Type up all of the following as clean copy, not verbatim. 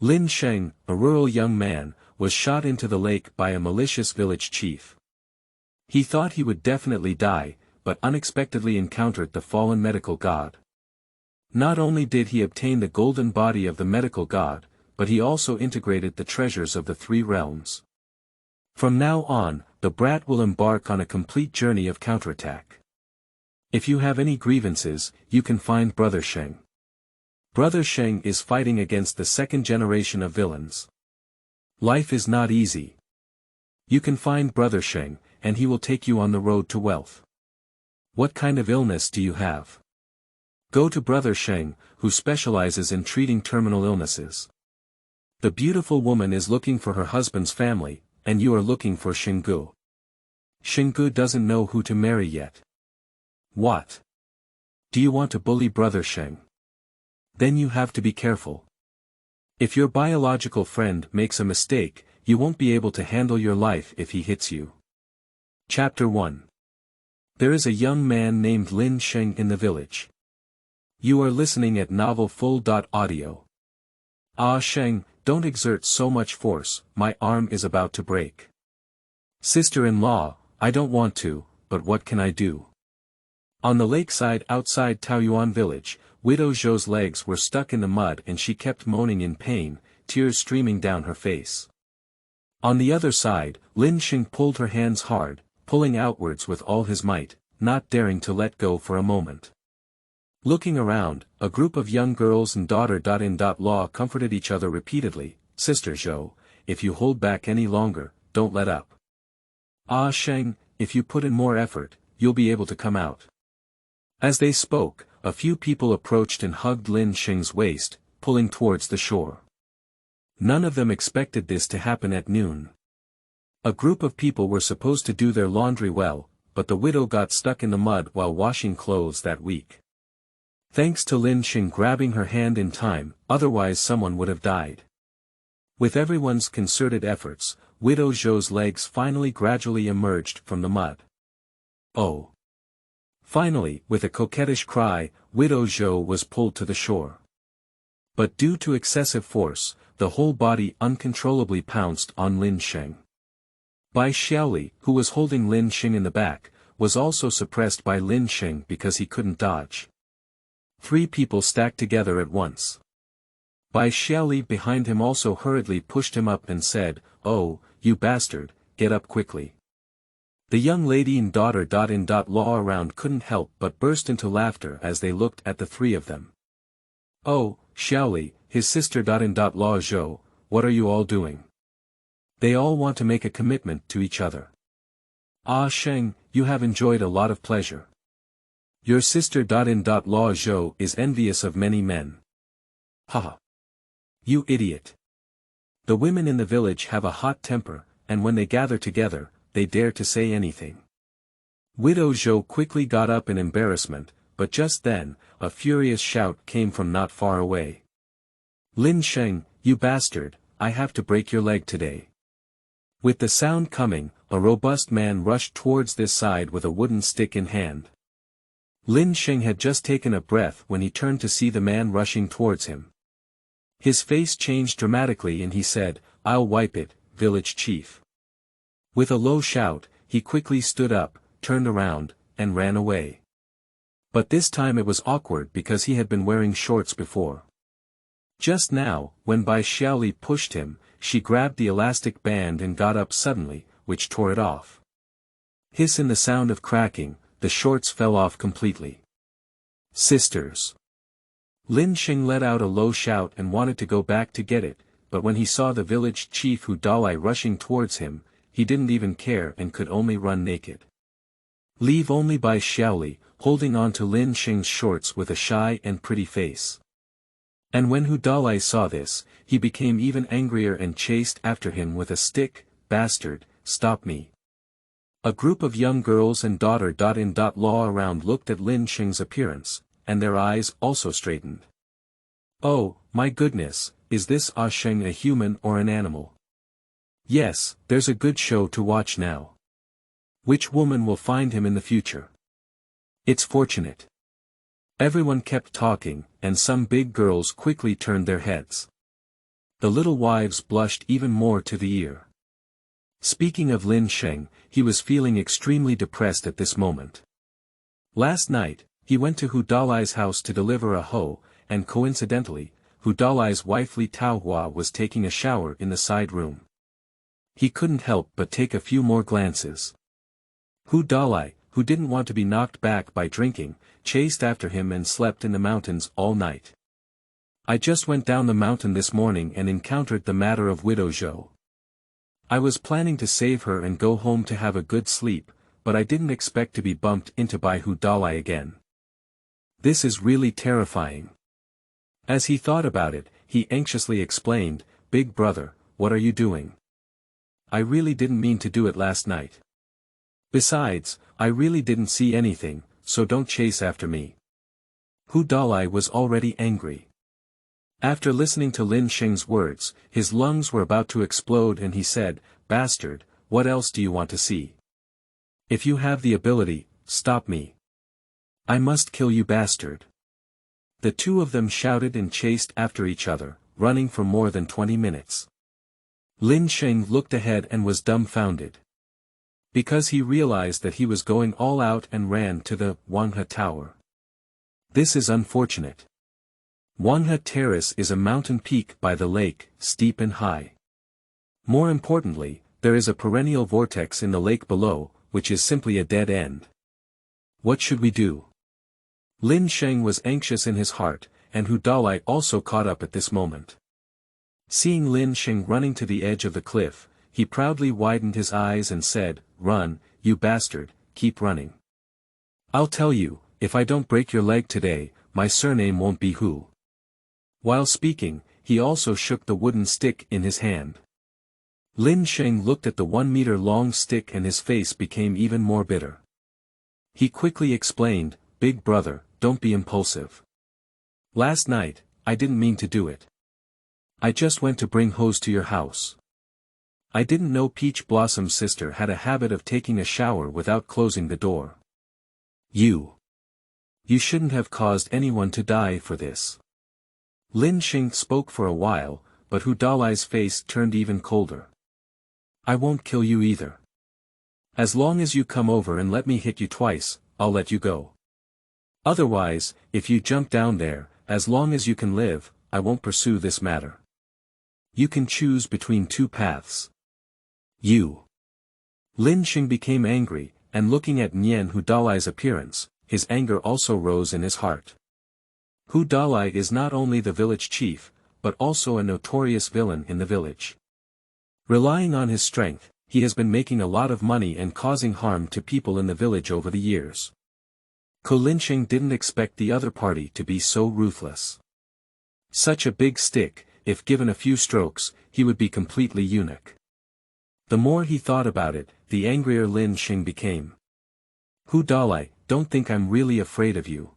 Lin Sheng, a rural young man, was shot into the lake by a malicious village chief. He thought he would definitely die, but unexpectedly encountered the fallen medical god. Not only did he obtain the golden body of the medical god, but he also integrated the treasures of the three realms. From now on, the brat will embark on a complete journey of counterattack. If you have any grievances, you can find Brother Sheng. Brother Sheng is fighting against the second generation of villains. Life is not easy. You can find Brother Sheng, and he will take you on the road to wealth. What kind of illness do you have? Go to Brother Sheng, who specializes in treating terminal illnesses. The beautiful woman is looking for her husband's family, and you are looking for Sheng Ge. Sheng Ge doesn't know who to marry yet. What? Do you want to bully Brother Sheng? Then you have to be careful. If your biological friend makes a mistake, you won't be able to handle your life if he hits you. Chapter 1. There is a young man named Lin Sheng in the village. You are listening at Novel Full.audio. Ah Sheng, don't exert so much force, my arm is about to break. Sister-in-law, I don't want to, but what can I do? On the lakeside outside Taoyuan village, Widow Zhou's legs were stuck in the mud and she kept moaning in pain, tears streaming down her face. On the other side, Lin Sheng pulled her hands hard, pulling outwards with all his might, not daring to let go for a moment. Looking around, a group of young girls and daughter-in-law comforted each other repeatedly. Sister Zhou, if you hold back any longer, don't let up. Ah Sheng, if you put in more effort, you'll be able to come out. As they spoke, a few people approached and hugged Lin Sheng's waist, pulling towards the shore. None of them expected this to happen at noon. A group of people were supposed to do their laundry well, but the widow got stuck in the mud while washing clothes that week. Thanks to Lin Sheng grabbing her hand in time, otherwise someone would have died. With everyone's concerted efforts, Widow Zhou's legs finally gradually emerged from the mud. Oh! Finally, with a coquettish cry, Widow Zhou was pulled to the shore. But due to excessive force, the whole body uncontrollably pounced on Lin Sheng. Bai Xiaoli, who was holding Lin Sheng in the back, was also suppressed by Lin Sheng because he couldn't dodge. 3 people stacked together at once. Bai Xiaoli behind him also hurriedly pushed him up and said, "Oh, you bastard, get up quickly." The young lady and daughter-in-law around couldn't help but burst into laughter as they looked at the 3 of them. "Oh, Xiaoli, his sister-in-law Zhou, what are you all doing?" They all want to make a commitment to each other. "Ah Sheng, you have enjoyed a lot of pleasure. Your sister-in-law Zhou is envious of many men." "Haha. You idiot. The women in the village have a hot temper, and when they gather together, they dare to say anything." Widow Zhou quickly got up in embarrassment, but just then, a furious shout came from not far away. "Lin Sheng, you bastard, I have to break your leg today." With the sound coming, a robust man rushed towards this side with a wooden stick in hand. Lin Sheng had just taken a breath when he turned to see the man rushing towards him. His face changed dramatically and he said, "I'll wipe it, village chief." With a low shout, he quickly stood up, turned around, and ran away. But this time it was awkward because he had been wearing shorts before. Just now, when Bai Xiaoli pushed him, she grabbed the elastic band and got up suddenly, which tore it off. Hiss in the sound of cracking, the shorts fell off completely. "Sisters!" Lin Sheng let out a low shout and wanted to go back to get it, but when he saw the village chief Dalai rushing towards him, he didn't even care and could only run naked. Leave only Bai Xiaoli, holding on to Lin Sheng's shorts with a shy and pretty face. And when Dalai saw this, he became even angrier and chased after him with a stick. "Bastard, stop me." A group of young girls and daughter-in-law around looked at Lin Sheng's appearance, and their eyes also straightened. "Oh, my goodness, is this Ah Sheng a human or an animal? Yes, there's a good show to watch now. Which woman will find him in the future? It's fortunate." Everyone kept talking, and some big girls quickly turned their heads. The little wives blushed even more to the ear. Speaking of Lin Sheng, he was feeling extremely depressed at this moment. Last night, he went to Hu Dalai's house to deliver a hoe, and coincidentally, Hu Dalai's wife Li Taohua was taking a shower in the side room. He couldn't help but take a few more glances. Hu Dalai, who didn't want to be knocked back by drinking, chased after him and slept in the mountains all night. I just went down the mountain this morning and encountered the matter of Widow Zhou. I was planning to save her and go home to have a good sleep, but I didn't expect to be bumped into by Hu Dalai again. This is really terrifying. As he thought about it, he anxiously explained, "Big brother, what are you doing? I really didn't mean to do it last night. Besides, I really didn't see anything, so don't chase after me." Hu Dalai was already angry. After listening to Lin Sheng's words, his lungs were about to explode and he said, "Bastard, what else do you want to see? If you have the ability, stop me. I must kill you, bastard." The two of them shouted and chased after each other, running for more than 20 minutes. Lin Sheng looked ahead and was dumbfounded. Because he realized that he was going all out and ran to the Wanghe Tower. This is unfortunate. Wanghe Terrace is a mountain peak by the lake, steep and high. More importantly, there is a perennial vortex in the lake below, which is simply a dead end. What should we do? Lin Sheng was anxious in his heart, and Hu Dalai also caught up at this moment. Seeing Lin Sheng running to the edge of the cliff, he proudly widened his eyes and said, "Run, you bastard, keep running. I'll tell you, if I don't break your leg today, my surname won't be Hu." While speaking, he also shook the wooden stick in his hand. Lin Sheng looked at the 1-meter-long stick and his face became even more bitter. He quickly explained, "Big brother, don't be impulsive. Last night, I didn't mean to do it. I just went to bring hose to your house. I didn't know Peach Blossom's sister had a habit of taking a shower without closing the door. You shouldn't have caused anyone to die for this." Lin Sheng spoke for a while, but Hu Dalai's face turned even colder. "I won't kill you either. As long as you come over and let me hit you twice, I'll let you go. Otherwise, if you jump down there, as long as you can live, I won't pursue this matter. You can choose between two paths. You." Lin Sheng became angry, and looking at Nian Hu Dalai's appearance, his anger also rose in his heart. Hu Dalai is not only the village chief, but also a notorious villain in the village. Relying on his strength, he has been making a lot of money and causing harm to people in the village over the years. Lin Sheng didn't expect the other party to be so ruthless. Such a big stick, if given a few strokes, he would be completely eunuch. The more he thought about it, the angrier Lin Sheng became. "Hu Dalai, don't think I'm really afraid of you.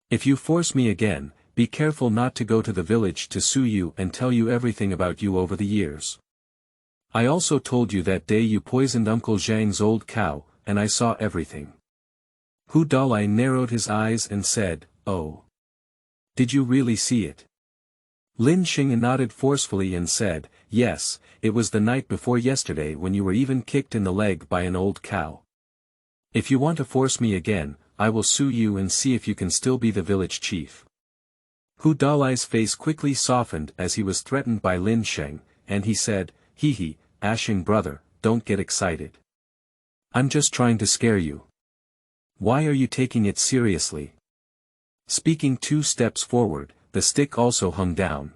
If you force me again, be careful not to go to the village to sue you and tell you everything about you over the years. I also told you that day you poisoned Uncle Zhang's old cow, and I saw everything." Hu Dalai narrowed his eyes and said, "Oh. Did you really see it?" Lin Sheng nodded forcefully and said, "Yes, it was the night before yesterday when you were even kicked in the leg by an old cow. If you want to force me again, I will sue you and see if you can still be the village chief." Hu Dalai's face quickly softened as he was threatened by Lin Sheng, and he said, "Hee, Ashing brother, don't get excited. I'm just trying to scare you. Why are you taking it seriously?" Speaking 2 steps forward, the stick also hung down.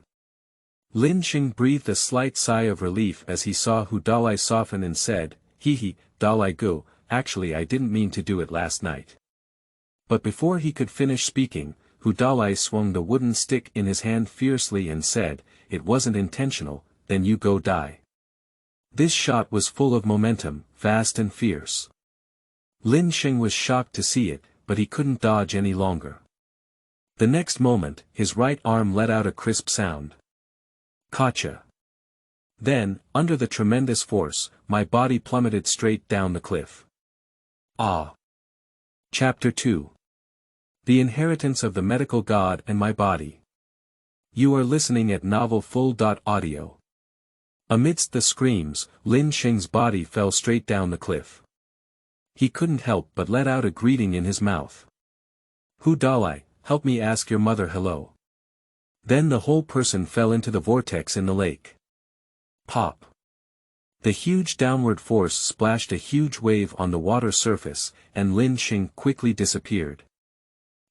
Lin Sheng breathed a slight sigh of relief as he saw Hu Dalai soften and said, "Hee, Dalai Gu, actually I didn't mean to do it last night." But before he could finish speaking, Hu Dalai swung the wooden stick in his hand fiercely and said, "It wasn't intentional, then you go die." This shot was full of momentum, fast and fierce. Lin Sheng was shocked to see it, but he couldn't dodge any longer. The next moment, his right arm let out a crisp sound. "Gotcha." Then, under the tremendous force, my body plummeted straight down the cliff. Ah. Chapter 2. The Inheritance of the Medical God and My Body. You are listening at Novel Full. Audio. Amidst the screams, Lin Sheng's body fell straight down the cliff. He couldn't help but let out a greeting in his mouth. Hu Dalai, help me ask your mother hello. Then the whole person fell into the vortex in the lake. Pop. The huge downward force splashed a huge wave on the water surface, and Lin Sheng quickly disappeared.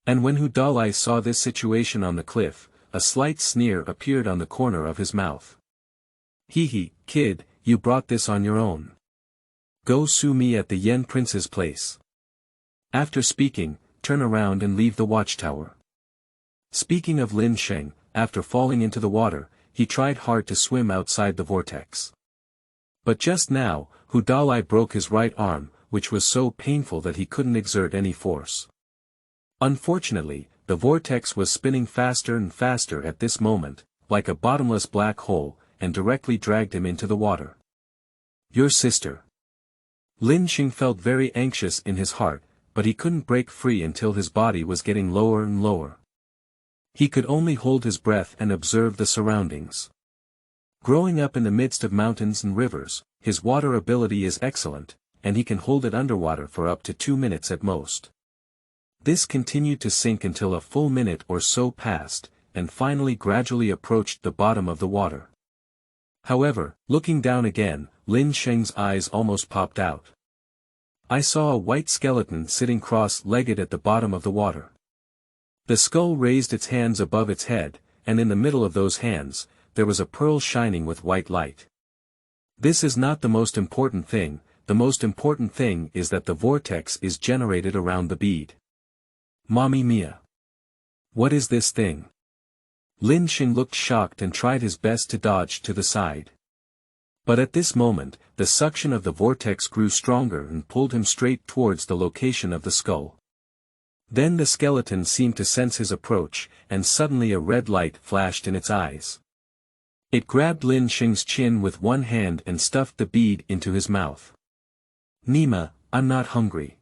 And when Hu Dalai saw this situation on the cliff, a slight sneer appeared on the corner of his mouth. Hee, kid, you brought this on your own. Go sue me at the Yen Prince's place. After speaking, turn around and leave the watchtower. Speaking of Lin Sheng, after falling into the water, he tried hard to swim outside the vortex. But just now, Hu Dalai broke his right arm, which was so painful that he couldn't exert any force. Unfortunately, the vortex was spinning faster and faster at this moment, like a bottomless black hole, and directly dragged him into the water. Your sister. Lin Sheng felt very anxious in his heart, but he couldn't break free until his body was getting lower and lower. He could only hold his breath and observe the surroundings. Growing up in the midst of mountains and rivers, his water ability is excellent, and he can hold it underwater for up to 2 minutes at most. This continued to sink until a full minute or so passed, and finally gradually approached the bottom of the water. However, looking down again, Lin Sheng's eyes almost popped out. I saw a white skeleton sitting cross-legged at the bottom of the water. The skull raised its hands above its head, and in the middle of those hands, there was a pearl shining with white light. This is not the most important thing. The most important thing is that the vortex is generated around the bead. Mamma mia! What is this thing? Lin Sheng looked shocked and tried his best to dodge to the side. But at this moment, the suction of the vortex grew stronger and pulled him straight towards the location of the skull. Then the skeleton seemed to sense his approach, and suddenly a red light flashed in its eyes. It grabbed Lin Sheng's chin with one hand and stuffed the bead into his mouth. Nima, I'm not hungry.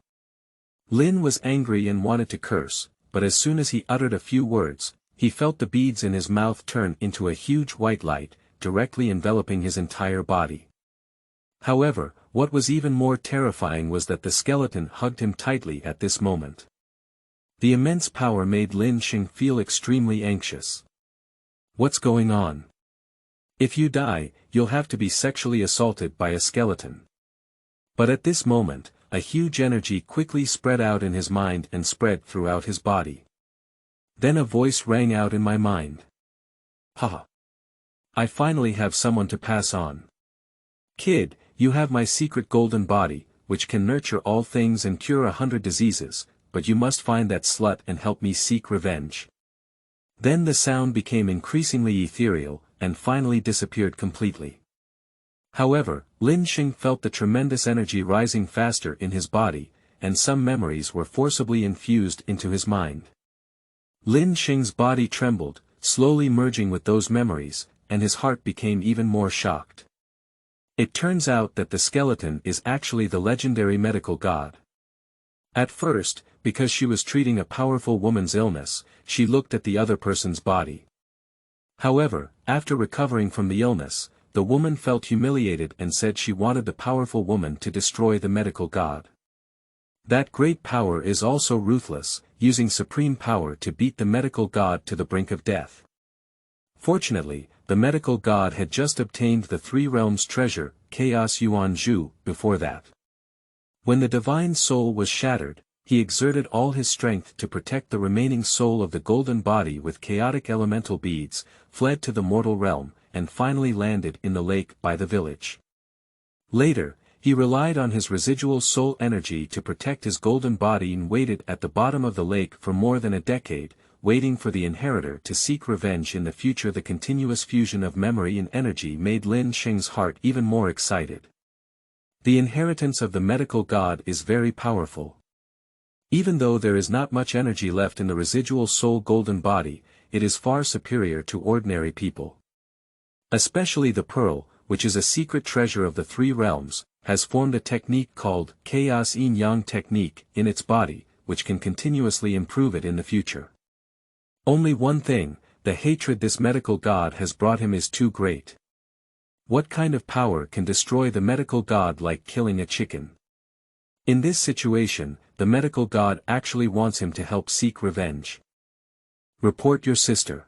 Lin was angry and wanted to curse, but as soon as he uttered a few words, he felt the beads in his mouth turn into a huge white light, directly enveloping his entire body. However, what was even more terrifying was that the skeleton hugged him tightly at this moment. The immense power made Lin Sheng feel extremely anxious. What's going on? If you die, you'll have to be sexually assaulted by a skeleton. But at this moment, a huge energy quickly spread out in his mind and spread throughout his body. Then a voice rang out in my mind. Haha. I finally have someone to pass on. Kid, you have my secret golden body, which can nurture all things and cure 100 diseases, but you must find that slut and help me seek revenge. Then the sound became increasingly ethereal, and finally disappeared completely. However, Lin Sheng felt the tremendous energy rising faster in his body, and some memories were forcibly infused into his mind. Lin Sheng's body trembled, slowly merging with those memories, and his heart became even more shocked. It turns out that the skeleton is actually the legendary medical god. At first, because she was treating a powerful woman's illness, she looked at the other person's body. However, after recovering from the illness, the woman felt humiliated and said she wanted the powerful woman to destroy the medical god. That great power is also ruthless, using supreme power to beat the medical god to the brink of death. Fortunately, the medical god had just obtained the Three Realms treasure, Chaos Yuan Zhu, before that. When the divine soul was shattered, he exerted all his strength to protect the remaining soul of the golden body with chaotic elemental beads, fled to the mortal realm, and finally landed in the lake by the village. Later, he relied on his residual soul energy to protect his golden body and waited at the bottom of the lake for more than a decade, waiting for the inheritor to seek revenge in the future. The continuous fusion of memory and energy made Lin Sheng's heart even more excited. The inheritance of the medical god is very powerful. Even though there is not much energy left in the residual soul golden body, it is far superior to ordinary people. Especially the pearl, which is a secret treasure of the Three Realms, has formed a technique called Chaos Yin Yang technique in its body, which can continuously improve it in the future. Only one thing, the hatred this medical god has brought him is too great. What kind of power can destroy the medical god like killing a chicken? In this situation, the medical god actually wants him to help seek revenge. Report your sister.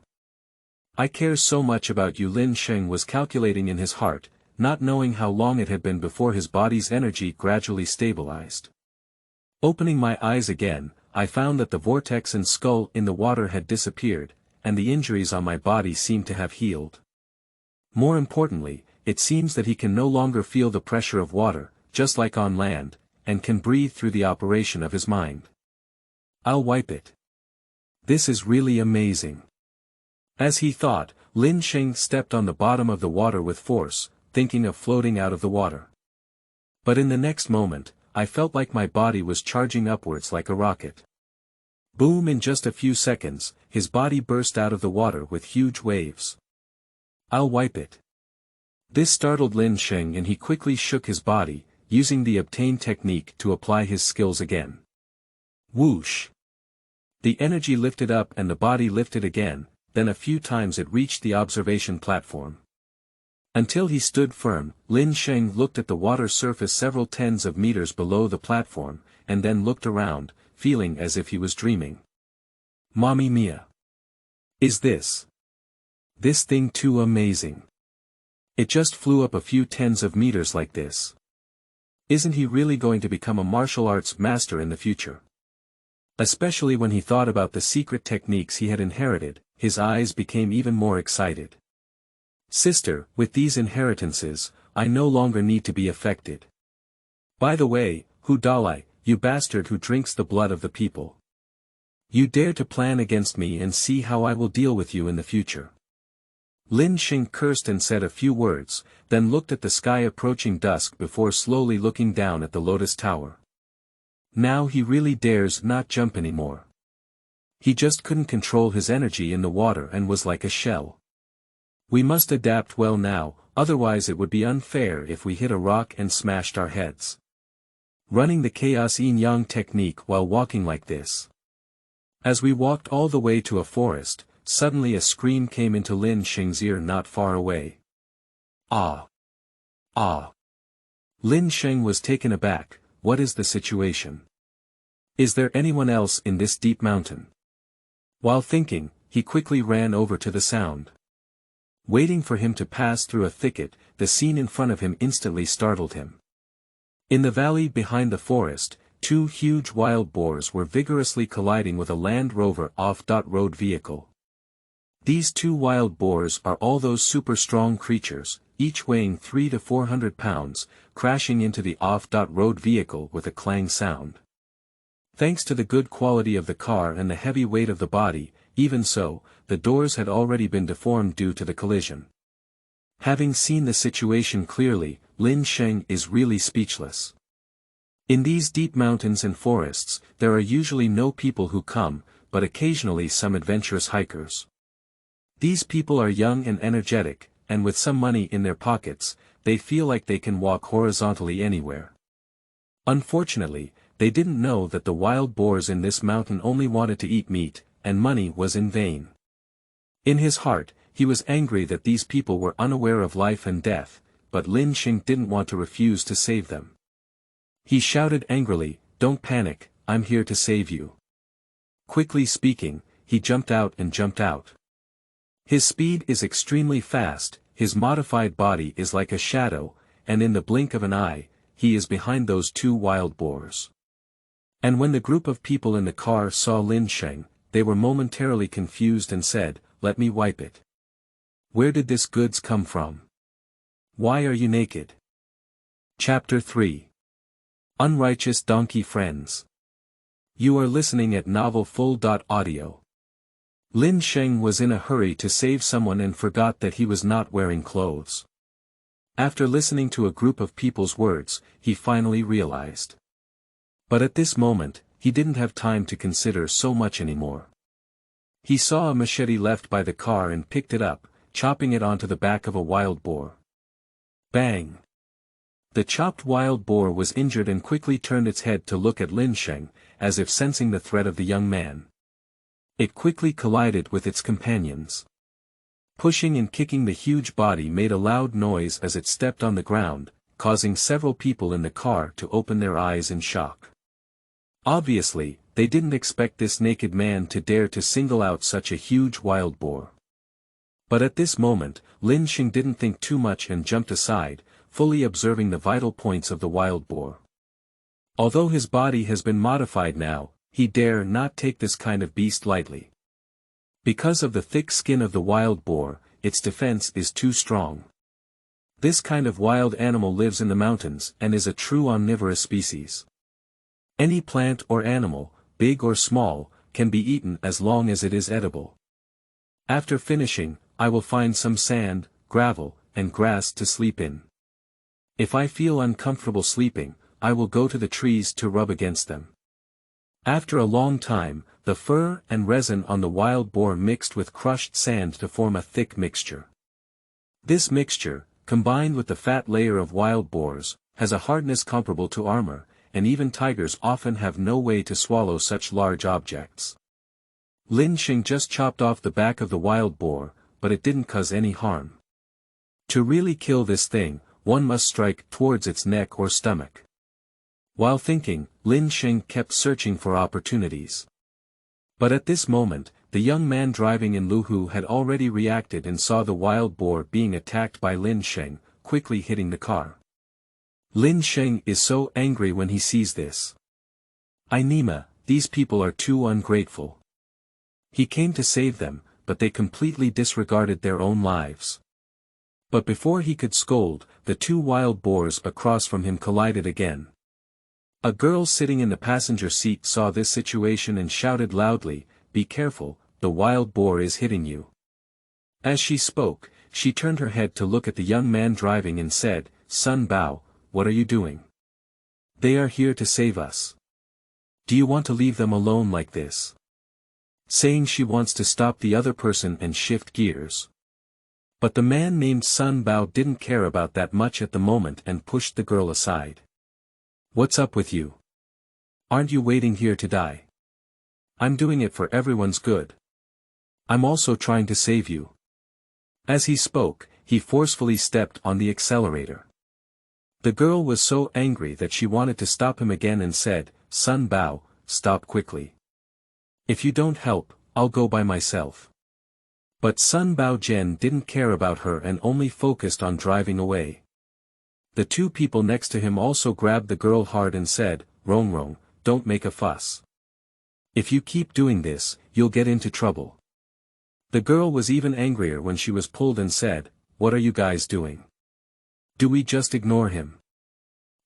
I care so much about you. Lin Sheng was calculating in his heart, not knowing how long it had been before his body's energy gradually stabilized. Opening my eyes again, I found that the vortex and skull in the water had disappeared, and the injuries on my body seemed to have healed. More importantly, it seems that he can no longer feel the pressure of water, just like on land, and can breathe through the operation of his mind. I'll wipe it. This is really amazing. As he thought, Lin Sheng stepped on the bottom of the water with force, thinking of floating out of the water. But in the next moment, I felt like my body was charging upwards like a rocket. Boom! In just a few seconds, his body burst out of the water with huge waves. I'll wipe it. This startled Lin Sheng and he quickly shook his body, using the obtained technique to apply his skills again. Whoosh! The energy lifted up and the body lifted again, then a few times it reached the observation platform. Until he stood firm, Lin Sheng looked at the water surface several tens of meters below the platform, and then looked around, feeling as if he was dreaming. Mamma mia! Is this thing too amazing? It just flew up a few tens of meters like this. Isn't he really going to become a martial arts master in the future? Especially when he thought about the secret techniques he had inherited, his eyes became even more excited. Sister, with these inheritances, I no longer need to be affected. By the way, who Dalai, you bastard who drinks the blood of the people. You dare to plan against me and see how I will deal with you in the future. Lin Sheng cursed and said a few words, then looked at the sky approaching dusk before slowly looking down at the Lotus Tower. Now he really dares not jump anymore. He just couldn't control his energy in the water and was like a shell. We must adapt well now, otherwise it would be unfair if we hit a rock and smashed our heads. Running the chaos yin-yang technique while walking like this. As we walked all the way to a forest, suddenly a scream came into Lin Sheng's ear not far away. Ah! Ah! Lin Sheng was taken aback. What is the situation? Is there anyone else in this deep mountain? While thinking, he quickly ran over to the sound. Waiting for him to pass through a thicket, the scene in front of him instantly startled him. In the valley behind the forest, two huge wild boars were vigorously colliding with a Land Rover off-road vehicle. These two wild boars are all those super strong creatures, each weighing 300 to 400 pounds, crashing into the off-road vehicle with a clang sound. Thanks to the good quality of the car and the heavy weight of the body, even so, the doors had already been deformed due to the collision. Having seen the situation clearly, Lin Sheng is really speechless. In these deep mountains and forests, there are usually no people who come, but occasionally some adventurous hikers. These people are young and energetic, and with some money in their pockets, they feel like they can walk horizontally anywhere. Unfortunately, they didn't know that the wild boars in this mountain only wanted to eat meat, and money was in vain. In his heart, he was angry that these people were unaware of life and death, but Lin Sheng didn't want to refuse to save them. He shouted angrily, "Don't panic, I'm here to save you." Quickly speaking, he jumped out and jumped out. His speed is extremely fast, his modified body is like a shadow, and in the blink of an eye, he is behind those two wild boars. And when the group of people in the car saw Lin Sheng, they were momentarily confused and said, "Let me wipe it. Where did this goods come from? Why are you naked?" Chapter 3. Unrighteous Donkey Friends. You are listening at novelfull.audio. Lin Sheng was in a hurry to save someone and forgot that he was not wearing clothes. After listening to a group of people's words, he finally realized. But at this moment, he didn't have time to consider so much anymore. He saw a machete left by the car and picked it up, chopping it onto the back of a wild boar. Bang! The chopped wild boar was injured and quickly turned its head to look at Lin Sheng, as if sensing the threat of the young man. It quickly collided with its companions. Pushing and kicking the huge body made a loud noise as it stepped on the ground, causing several people in the car to open their eyes in shock. Obviously, they didn't expect this naked man to dare to single out such a huge wild boar. But at this moment, Lin Sheng didn't think too much and jumped aside, fully observing the vital points of the wild boar. Although his body has been modified now, he dare not take this kind of beast lightly. Because of the thick skin of the wild boar, its defense is too strong. This kind of wild animal lives in the mountains and is a true omnivorous species. Any plant or animal, big or small, can be eaten as long as it is edible. After finishing, I will find some sand, gravel, and grass to sleep in. If I feel uncomfortable sleeping, I will go to the trees to rub against them. After a long time, the fur and resin on the wild boar mixed with crushed sand to form a thick mixture. This mixture, combined with the fat layer of wild boars, has a hardness comparable to armor, and even tigers often have no way to swallow such large objects. Lin Sheng just chopped off the back of the wild boar, but it didn't cause any harm. To really kill this thing, one must strike towards its neck or stomach. While thinking, Lin Sheng kept searching for opportunities. But at this moment, the young man driving in Luhu had already reacted and saw the wild boar being attacked by Lin Sheng, quickly hitting the car. Lin Sheng is so angry when he sees this. Nima, these people are too ungrateful. He came to save them, but they completely disregarded their own lives. But before he could scold, the two wild boars across from him collided again. A girl sitting in the passenger seat saw this situation and shouted loudly, "Be careful, the wild boar is hitting you." As she spoke, she turned her head to look at the young man driving and said, "Sun Bao, what are you doing? They are here to save us. Do you want to leave them alone like this?" Saying she wants to stop the other person and shift gears. But the man named Sun Bao didn't care about that much at the moment and pushed the girl aside. "What's up with you? Aren't you waiting here to die? I'm doing it for everyone's good. I'm also trying to save you." As he spoke, he forcefully stepped on the accelerator. The girl was so angry that she wanted to stop him again and said, "Sun Bao, stop quickly. If you don't help, I'll go by myself." But Sun Bao Zhen didn't care about her and only focused on driving away. The two people next to him also grabbed the girl hard and said, "Rong Rong, don't make a fuss. If you keep doing this, you'll get into trouble." The girl was even angrier when she was pulled and said, "What are you guys doing? Do we just ignore him?"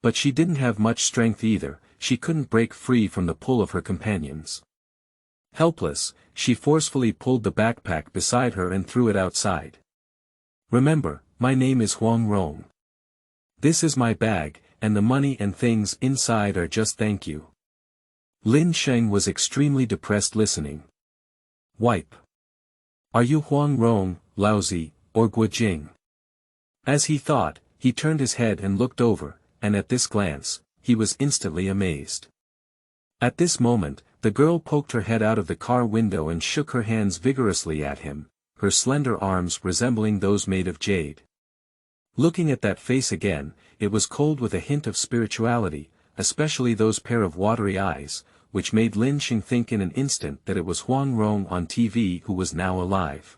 But she didn't have much strength either, she couldn't break free from the pull of her companions. Helpless, she forcefully pulled the backpack beside her and threw it outside. "Remember, my name is Huang Rong. This is my bag, and the money and things inside are just thank you." Lin Sheng was extremely depressed listening. "Wipe. Are you Huang Rong, Laozi, or Guojing?" As he thought, he turned his head and looked over, and at this glance, he was instantly amazed. At this moment, the girl poked her head out of the car window and shook her hands vigorously at him, her slender arms resembling those made of jade. Looking at that face again, it was cold with a hint of spirituality, especially those pair of watery eyes, which made Lin Sheng think in an instant that it was Huang Rong on TV who was now alive.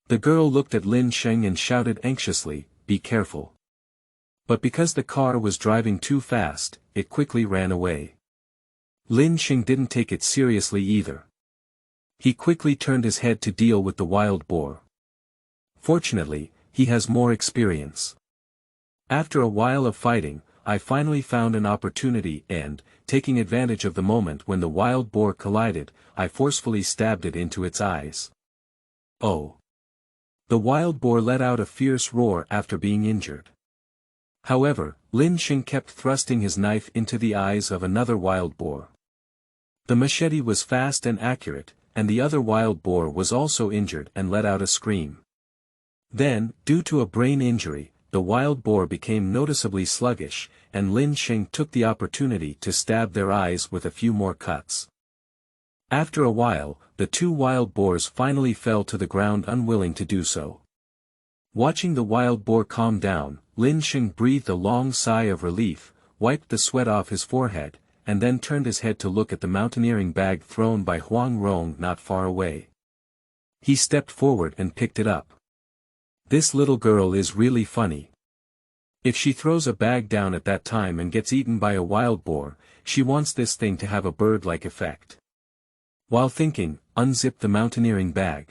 The girl looked at Lin Sheng and shouted anxiously, "Be careful." But because the car was driving too fast, it quickly ran away. Lin Sheng didn't take it seriously either. He quickly turned his head to deal with the wild boar. Fortunately, he has more experience. After a while of fighting, I finally found an opportunity and, taking advantage of the moment when the wild boar collided, I forcefully stabbed it into its eyes. Oh! The wild boar let out a fierce roar after being injured. However, Lin Sheng kept thrusting his knife into the eyes of another wild boar. The machete was fast and accurate, and the other wild boar was also injured and let out a scream. Then, due to a brain injury, the wild boar became noticeably sluggish, and Lin Sheng took the opportunity to stab their eyes with a few more cuts. After a while, the two wild boars finally fell to the ground unwilling to do so. Watching the wild boar calm down, Lin Sheng breathed a long sigh of relief, wiped the sweat off his forehead, and then turned his head to look at the mountaineering bag thrown by Huang Rong not far away. He stepped forward and picked it up. This little girl is really funny. If she throws a bag down at that time and gets eaten by a wild boar, she wants this thing to have a bird-like effect. While thinking, unzipped the mountaineering bag.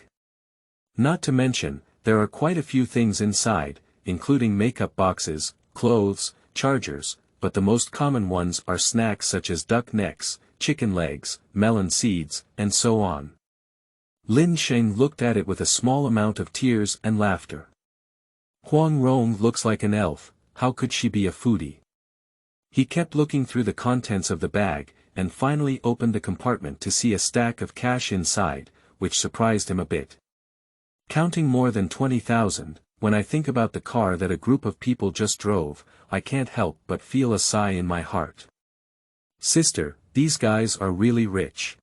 Not to mention, there are quite a few things inside, including makeup boxes, clothes, chargers, but the most common ones are snacks such as duck necks, chicken legs, melon seeds, and so on. Lin Sheng looked at it with a small amount of tears and laughter. Huang Rong looks like an elf, how could she be a foodie? He kept looking through the contents of the bag, and finally opened the compartment to see a stack of cash inside, which surprised him a bit. Counting more than 20,000, when I think about the car that a group of people just drove, I can't help but feel a sigh in my heart. Sister, these guys are really rich.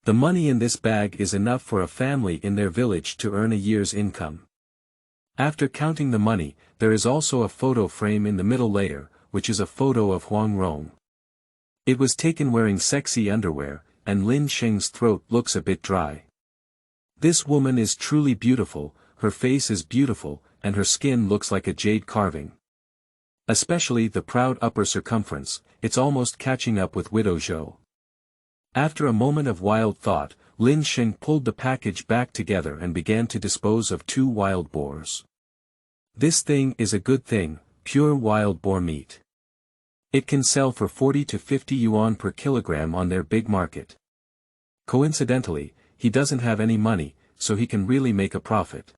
The money in this bag is enough for a family in their village to earn a year's income. After counting the money, there is also a photo frame in the middle layer, which is a photo of Huang Rong. It was taken wearing sexy underwear, and Lin Sheng's throat looks a bit dry. This woman is truly beautiful, her face is beautiful, and her skin looks like a jade carving. Especially the proud upper circumference, it's almost catching up with Widow Zhou. After a moment of wild thought, Lin Sheng pulled the package back together and began to dispose of two wild boars. This thing is a good thing, pure wild boar meat. It can sell for 40 to 50 yuan per kilogram on their big market. Coincidentally, he doesn't have any money, so he can really make a profit.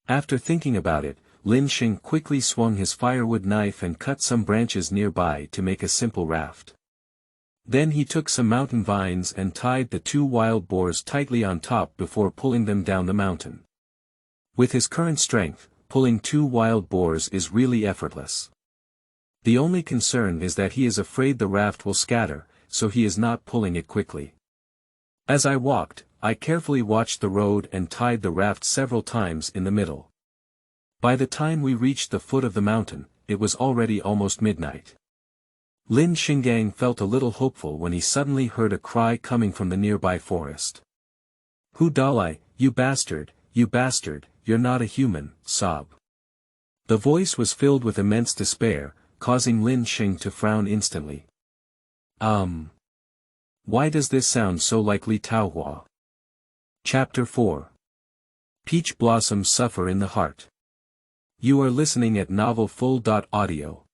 After thinking about it, Lin Sheng quickly swung his firewood knife and cut some branches nearby to make a simple raft. Then he took some mountain vines and tied the two wild boars tightly on top before pulling them down the mountain. With his current strength, pulling two wild boars is really effortless. The only concern is that he is afraid the raft will scatter, so he is not pulling it quickly. As I walked, I carefully watched the road and tied the raft several times in the middle. By the time we reached the foot of the mountain, it was already almost midnight. Lin Sheng felt a little hopeful when he suddenly heard a cry coming from the nearby forest. "Hu Dalai, you bastard, you're not a human," sob. The voice was filled with immense despair, causing Lin Sheng to frown instantly. Why does this sound so like Li Taohua? Chapter 4. Peach Blossoms Suffer in the Heart. You are listening at novelfull.audio.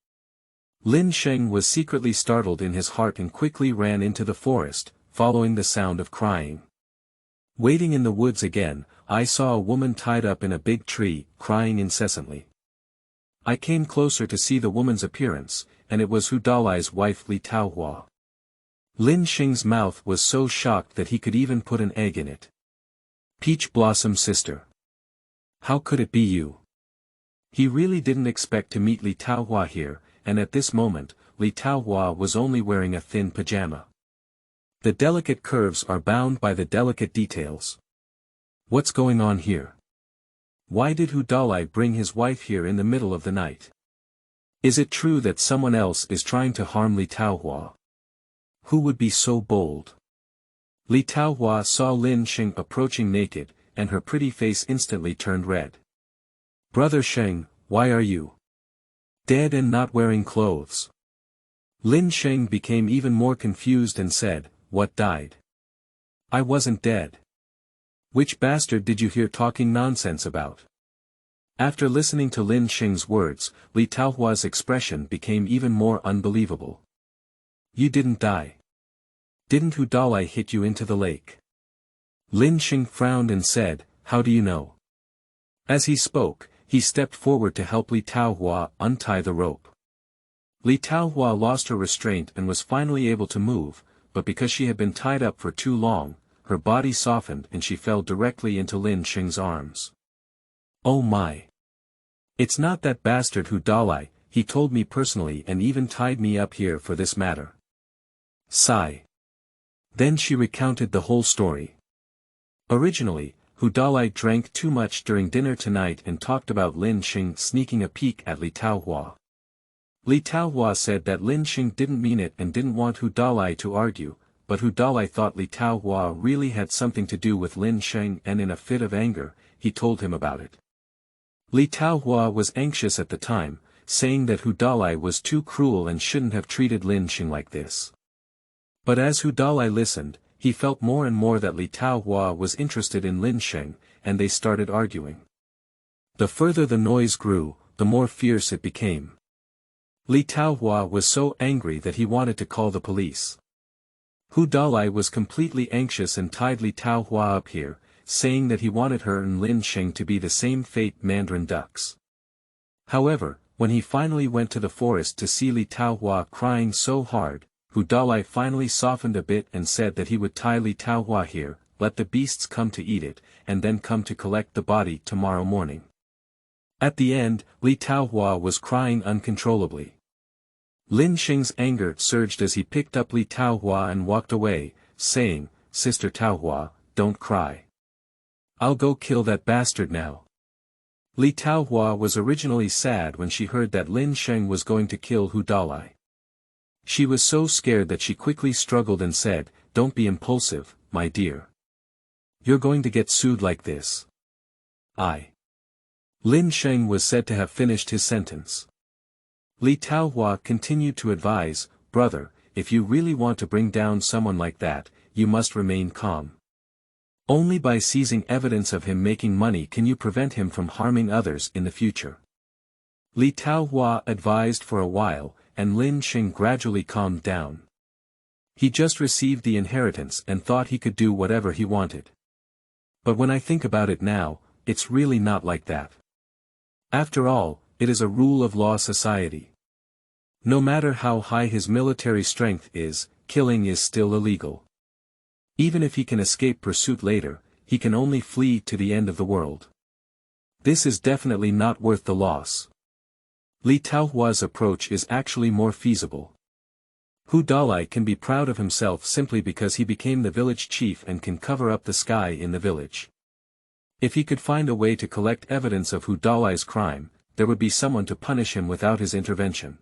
Lin Sheng was secretly startled in his heart and quickly ran into the forest, following the sound of crying. Waiting in the woods again, I saw a woman tied up in a big tree, crying incessantly. I came closer to see the woman's appearance, and it was Hu Dalai's wife Li Taohua. Lin Sheng's mouth was so shocked that he could even put an egg in it. Peach Blossom sister. How could it be you? He really didn't expect to meet Li Taohua here, and at this moment, Li Taohua was only wearing a thin pajama. The delicate curves are bound by the delicate details. What's going on here? Why did Hu Dalai bring his wife here in the middle of the night? Is it true that someone else is trying to harm Li Taohua? Who would be so bold? Li Taohua saw Lin Sheng approaching naked, and her pretty face instantly turned red. Brother Sheng, why are you dead and not wearing clothes? Lin Sheng became even more confused and said, "What died? I wasn't dead. Which bastard did you hear talking nonsense about?" After listening to Lin Sheng's words, Li Taohua's expression became even more unbelievable. You didn't die. Didn't Hu Dalai hit you into the lake? Lin Sheng frowned and said, "How do you know?" As he spoke, he stepped forward to help Li Taohua untie the rope. Li Taohua lost her restraint and was finally able to move, but because she had been tied up for too long, her body softened and she fell directly into Lin Sheng's arms. Oh my! It's not that bastard Hu Dalai, he told me personally and even tied me up here for this matter. Sigh. Then she recounted the whole story. Originally, Dalai drank too much during dinner tonight and talked about Lin Sheng sneaking a peek at Li Taohua. Li Taohua said that Lin Sheng didn't mean it and didn't want Dalai to argue, but Dalai thought Li Taohua really had something to do with Lin Sheng, and in a fit of anger, he told him about it. Li Taohua was anxious at the time, saying that Dalai was too cruel and shouldn't have treated Lin Sheng like this. But as Dalai listened, he felt more and more that Li Taohua was interested in Lin Sheng, and they started arguing. The further the noise grew, the more fierce it became. Li Taohua was so angry that he wanted to call the police. Dalai was completely anxious and tied Li Taohua up here, saying that he wanted her and Lin Sheng to be the same fate, mandarin ducks. However, when he finally went to the forest to see Li Taohua crying so hard, Dalai finally softened a bit and said that he would tie Li Taohua here, let the beasts come to eat it, and then come to collect the body tomorrow morning. At the end, Li Taohua was crying uncontrollably. Lin Sheng's anger surged as he picked up Li Taohua and walked away, saying, "Sister Taohua, don't cry. I'll go kill that bastard now." Li Taohua was originally sad when she heard that Lin Sheng was going to kill Dalai. She was so scared that she quickly struggled and said, "Don't be impulsive, my dear. You're going to get sued like this." Lin Sheng was said to have finished his sentence. Li Taohua continued to advise, "Brother, if you really want to bring down someone like that, you must remain calm. Only by seizing evidence of him making money can you prevent him from harming others in the future." Li Taohua advised for a while, and Lin Sheng gradually calmed down. He just received the inheritance and thought he could do whatever he wanted. But when I think about it now, it's really not like that. After all, it is a rule of law society. No matter how high his military strength is, killing is still illegal. Even if he can escape pursuit later, he can only flee to the end of the world. This is definitely not worth the loss. Li Taohua's approach is actually more feasible. Dalai can be proud of himself simply because he became the village chief and can cover up the sky in the village. If he could find a way to collect evidence of Dalai's crime, there would be someone to punish him without his intervention.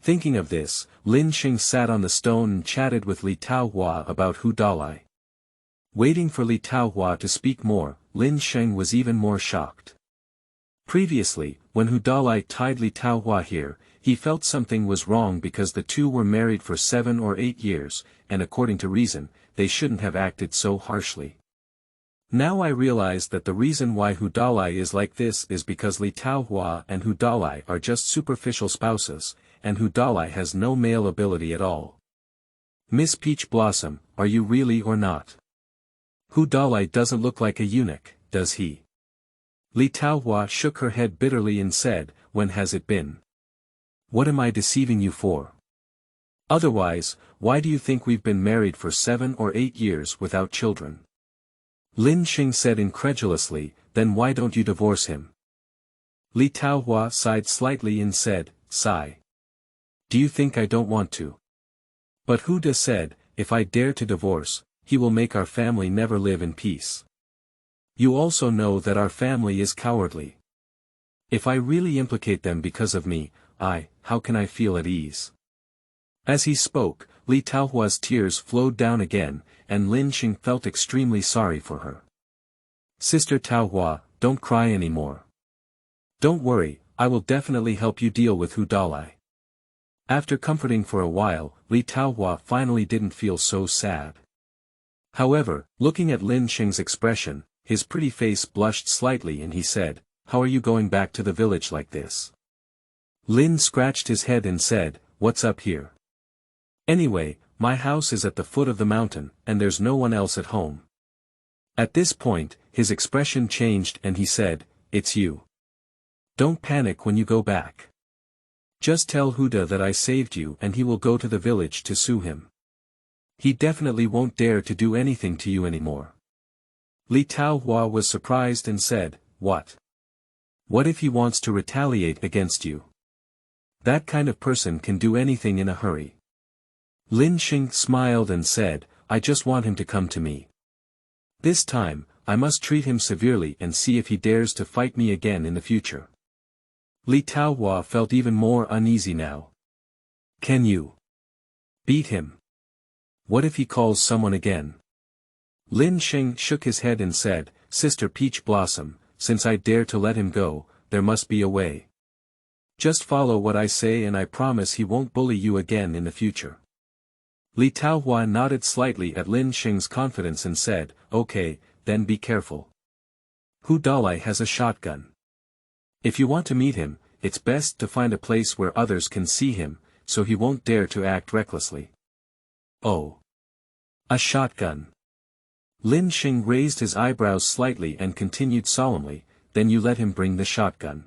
Thinking of this, Lin Sheng sat on the stone and chatted with Li Taohua about Dalai. Waiting for Li Taohua to speak more, Lin Sheng was even more shocked. Previously, when Dalai tied Li Taohua here, he felt something was wrong because the two were married for 7 or 8 years, and according to reason, they shouldn't have acted so harshly. Now I realize that the reason why Dalai is like this is because Li Taohua and Dalai are just superficial spouses, and Dalai has no male ability at all. Miss Peach Blossom, are you really or not? Dalai doesn't look like a eunuch, does he? Li Taohua shook her head bitterly and said, "When has it been? What am I deceiving you for? Otherwise, why do you think we've been married for 7 or 8 years without children?" Lin Sheng said incredulously, "Then why don't you divorce him?" Li Taohua sighed slightly and said, "Sigh. Do you think I don't want to? But Huda said, if I dare to divorce, he will make our family never live in peace. You also know that our family is cowardly. If I really implicate them because of me, how can I feel at ease?" As he spoke, Li Taohua's tears flowed down again, and Lin Sheng felt extremely sorry for her. "Sister Taohua, don't cry anymore. Don't worry, I will definitely help you deal with Dalai." After comforting for a while, Li Taohua finally didn't feel so sad. However, looking at Lin Sheng's expression, his pretty face blushed slightly and he said, "How are you going back to the village like this?" Lin scratched his head and said, "What's up here? Anyway, my house is at the foot of the mountain, and there's no one else at home." At this point, his expression changed and he said, "It's you. Don't panic when you go back. Just tell Huda that I saved you and he will go to the village to sue him. He definitely won't dare to do anything to you anymore." Li Taohua was surprised and said, "What? What if he wants to retaliate against you? That kind of person can do anything in a hurry." Lin Sheng smiled and said, I just want him to come to me. This time, I must treat him severely and see if he dares to fight me again in the future. Li Taohua felt even more uneasy now. Can you beat him? What if he calls someone again? Lin Sheng shook his head and said, Sister Peach Blossom, since I dare to let him go, there must be a way. Just follow what I say and I promise he won't bully you again in the future. Li Taohua nodded slightly at Lin Sheng's confidence and said, Okay, then be careful. Dalai has a shotgun. If you want to meet him, it's best to find a place where others can see him, so he won't dare to act recklessly. Oh. A shotgun. Lin Sheng raised his eyebrows slightly and continued solemnly, then you let him bring the shotgun.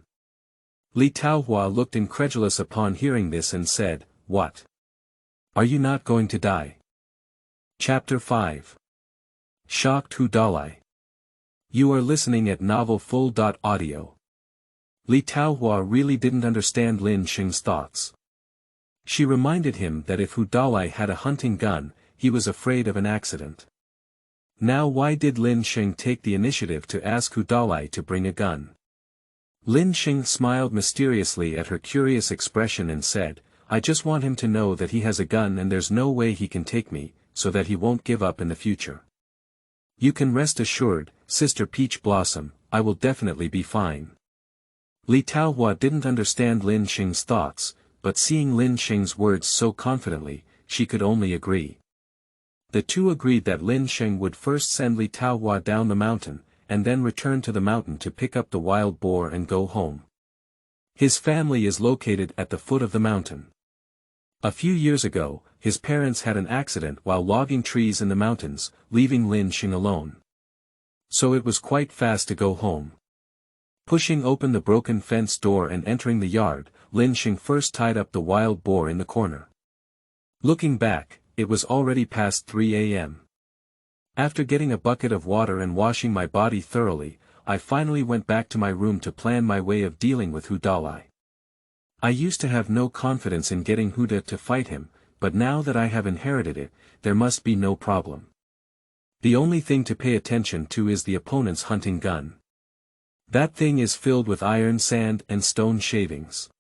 Li Taohua looked incredulous upon hearing this and said, What? Are you not going to die? Chapter 5. Shocked Dalai. You are listening at novelfull.audio. Li Taohua really didn't understand Lin Sheng's thoughts. She reminded him that if Dalai had a hunting gun, he was afraid of an accident. Now why did Lin Sheng take the initiative to ask Dalai to bring a gun? Lin Sheng smiled mysteriously at her curious expression and said, I just want him to know that he has a gun and there's no way he can take me, so that he won't give up in the future. You can rest assured, Sister Peach Blossom, I will definitely be fine. Li Taohua didn't understand Lin Sheng's thoughts, but seeing Lin Sheng's words so confidently, she could only agree. The two agreed that Lin Sheng would first send Li Taohua down the mountain, and then return to the mountain to pick up the wild boar and go home. His family is located at the foot of the mountain. A few years ago, his parents had an accident while logging trees in the mountains, leaving Lin Sheng alone. So it was quite fast to go home. Pushing open the broken fence door and entering the yard, Lin Sheng first tied up the wild boar in the corner. Looking back, it was already past 3 a.m. After getting a bucket of water and washing my body thoroughly, I finally went back to my room to plan my way of dealing with Dalai. I used to have no confidence in getting Huda to fight him, but now that I have inherited it, there must be no problem. The only thing to pay attention to is the opponent's hunting gun. That thing is filled with iron sand and stone shavings.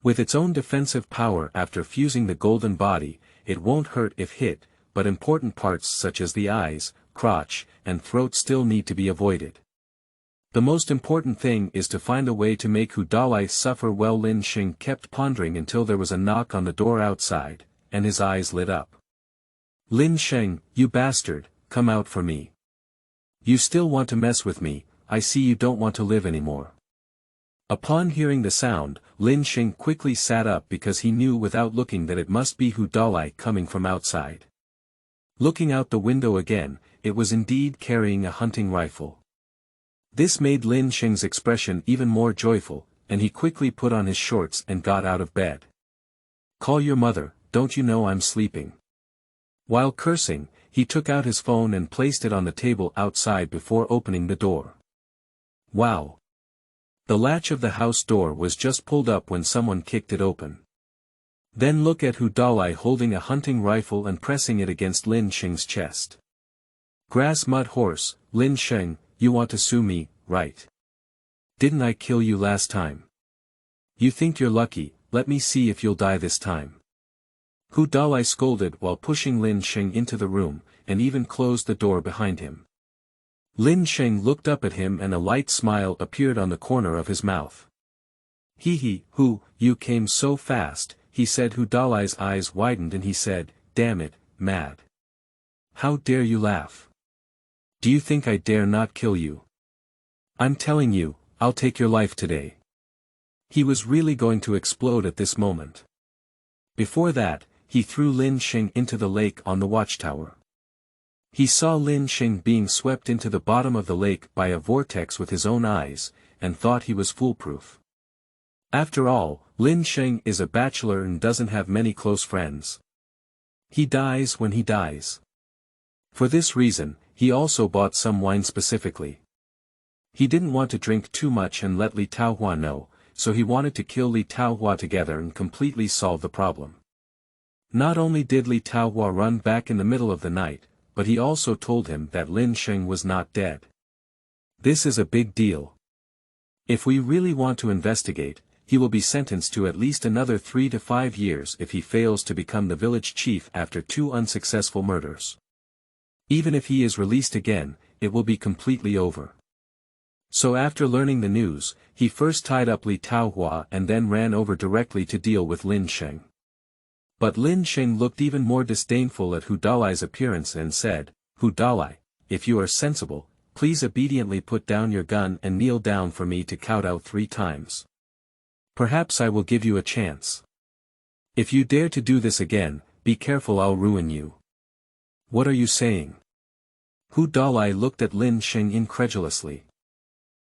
With its own defensive power after fusing the golden body, it won't hurt if hit, but important parts such as the eyes, crotch, and throat still need to be avoided. The most important thing is to find a way to make Dalai suffer well. Lin Sheng kept pondering until there was a knock on the door outside, and his eyes lit up. Lin Sheng, you bastard, come out for me. You still want to mess with me, I see you don't want to live anymore. Upon hearing the sound, Lin Sheng quickly sat up because he knew without looking that it must be Dalai coming from outside. Looking out the window again, it was indeed carrying a hunting rifle. This made Lin Sheng's expression even more joyful, and he quickly put on his shorts and got out of bed. Call your mother, don't you know I'm sleeping? While cursing, he took out his phone and placed it on the table outside before opening the door. Wow! The latch of the house door was just pulled up when someone kicked it open. Then look at Dalai holding a hunting rifle and pressing it against Lin Sheng's chest. Grass mud horse, Lin Sheng, you want to sue me, right? Didn't I kill you last time? You think you're lucky, let me see if you'll die this time. Dalai scolded while pushing Lin Sheng into the room, and even closed the door behind him. Lin Sheng looked up at him and a light smile appeared on the corner of his mouth. Hee, you came so fast, he said. Dalai's eyes widened and he said, damn it, mad. How dare you laugh? Do you think I dare not kill you? I'm telling you, I'll take your life today. He was really going to explode at this moment. Before that, he threw Lin Sheng into the lake on the watchtower. He saw Lin Sheng being swept into the bottom of the lake by a vortex with his own eyes, and thought he was foolproof. After all, Lin Sheng is a bachelor and doesn't have many close friends. He dies when he dies. For this reason, he also bought some wine specifically. He didn't want to drink too much and let Li Taohua know, so he wanted to kill Li Taohua together and completely solve the problem. Not only did Li Taohua run back in the middle of the night, but he also told him that Lin Sheng was not dead. This is a big deal. If we really want to investigate, he will be sentenced to at least another 3 to 5 years if he fails to become the village chief after 2 unsuccessful murders. Even if he is released again, it will be completely over. So after learning the news, he first tied up Li Taohua and then ran over directly to deal with Lin Sheng. But Lin Sheng looked even more disdainful at Hu Dalai's appearance and said, "Hu Dalai, if you are sensible, please obediently put down your gun and kneel down for me to kowtow 3 times. Perhaps I will give you a chance. If you dare to do this again, be careful, I'll ruin you." "What are you saying?" Hu Dalai looked at Lin Sheng incredulously.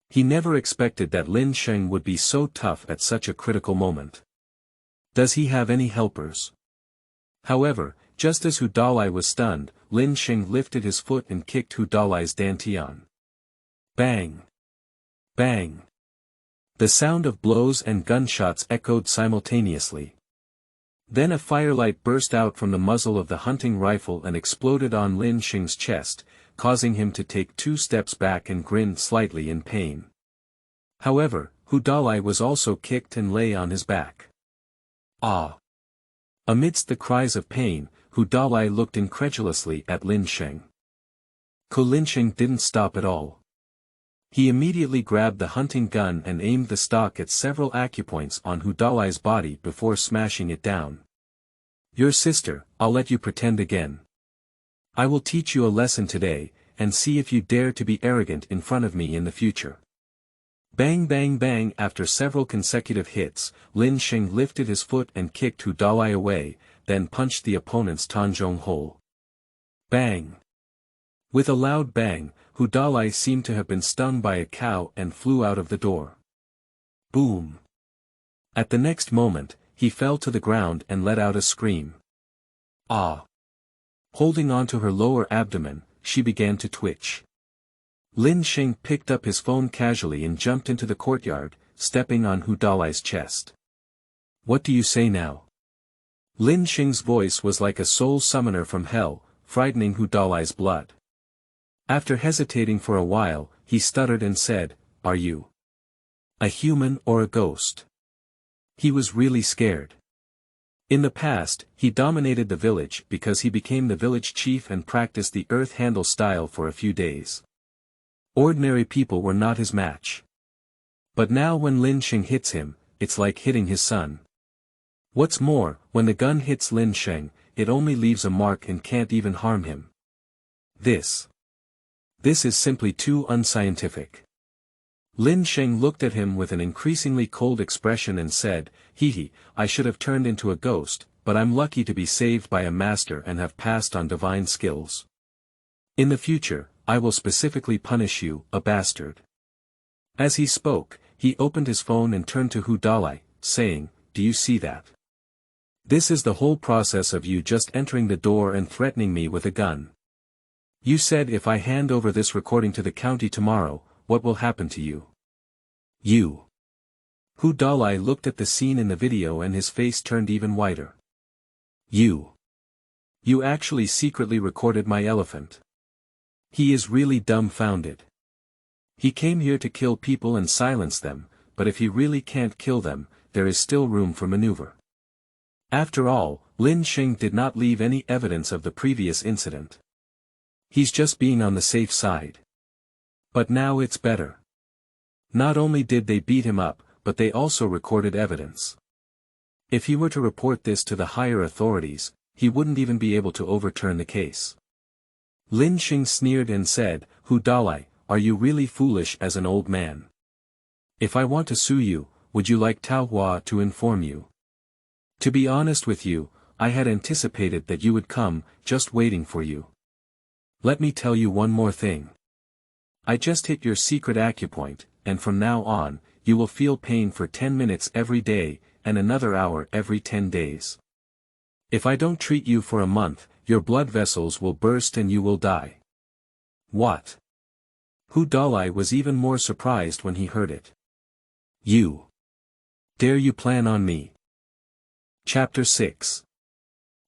He never expected that Lin Sheng would be so tough at such a critical moment. Does he have any helpers? However, just as Hu Dalai was stunned, Lin Sheng lifted his foot and kicked Hu Dalai's dantian. Bang! Bang! The sound of blows and gunshots echoed simultaneously. Then a firelight burst out from the muzzle of the hunting rifle and exploded on Lin Sheng's chest, causing him to take 2 steps back and grin slightly in pain. However, Hu Dalai was also kicked and lay on his back. Ah! Amidst the cries of pain, Hu Dalai looked incredulously at Lin Sheng. Lin Sheng didn't stop at all. He immediately grabbed the hunting gun and aimed the stock at several acupoints on Hu Dalai's body before smashing it down. "Your sister, I'll let you pretend again. I will teach you a lesson today, and see if you dare to be arrogant in front of me in the future." Bang bang bang. After several consecutive hits, Lin Sheng lifted his foot and kicked Hu Dalai away, then punched the opponent's tanzhong hole. Bang! With a loud bang, Hu Dalai seemed to have been stung by a cow and flew out of the door. Boom! At the next moment, he fell to the ground and let out a scream. Ah! Holding onto her lower abdomen, she began to twitch. Lin Sheng picked up his phone casually and jumped into the courtyard, stepping on Hu Dalai's chest. "What do you say now?" Lin Sheng's voice was like a soul summoner from hell, frightening Hu Dalai's blood. After hesitating for a while, he stuttered and said, "Are you a human or a ghost?" He was really scared. In the past, he dominated the village because he became the village chief and practiced the earth handle style for a few days. Ordinary people were not his match. But now when Lin Sheng hits him, it's like hitting his son. What's more, when the gun hits Lin Sheng, it only leaves a mark and can't even harm him. This is simply too unscientific. Lin Sheng looked at him with an increasingly cold expression and said, "Hee, I should have turned into a ghost, but I'm lucky to be saved by a master and have passed on divine skills. In the future, I will specifically punish you, a bastard." As he spoke, he opened his phone and turned to Hu Dalai, saying, "Do you see that? This is the whole process of you just entering the door and threatening me with a gun. You said if I hand over this recording to the county tomorrow, what will happen to you? You." Hu Dalai looked at the scene in the video and his face turned even whiter. You actually secretly recorded my elephant." He is really dumbfounded. He came here to kill people and silence them, but if he really can't kill them, there is still room for maneuver. After all, Lin Sheng did not leave any evidence of the previous incident. He's just being on the safe side. But now it's better. Not only did they beat him up, but they also recorded evidence. If he were to report this to the higher authorities, he wouldn't even be able to overturn the case. Lin Sheng sneered and said, "Hu Dalai, are you really foolish as an old man? If I want to sue you, would you like Taohua to inform you? To be honest with you, I had anticipated that you would come, just waiting for you. Let me tell you one more thing. I just hit your secret acupoint, and from now on, you will feel pain for 10 minutes every day, and another hour every 10 days. If I don't treat you for a month, your blood vessels will burst and you will die." What? Hu Dalai was even more surprised when he heard it. "You dare you plan on me?" Chapter 6.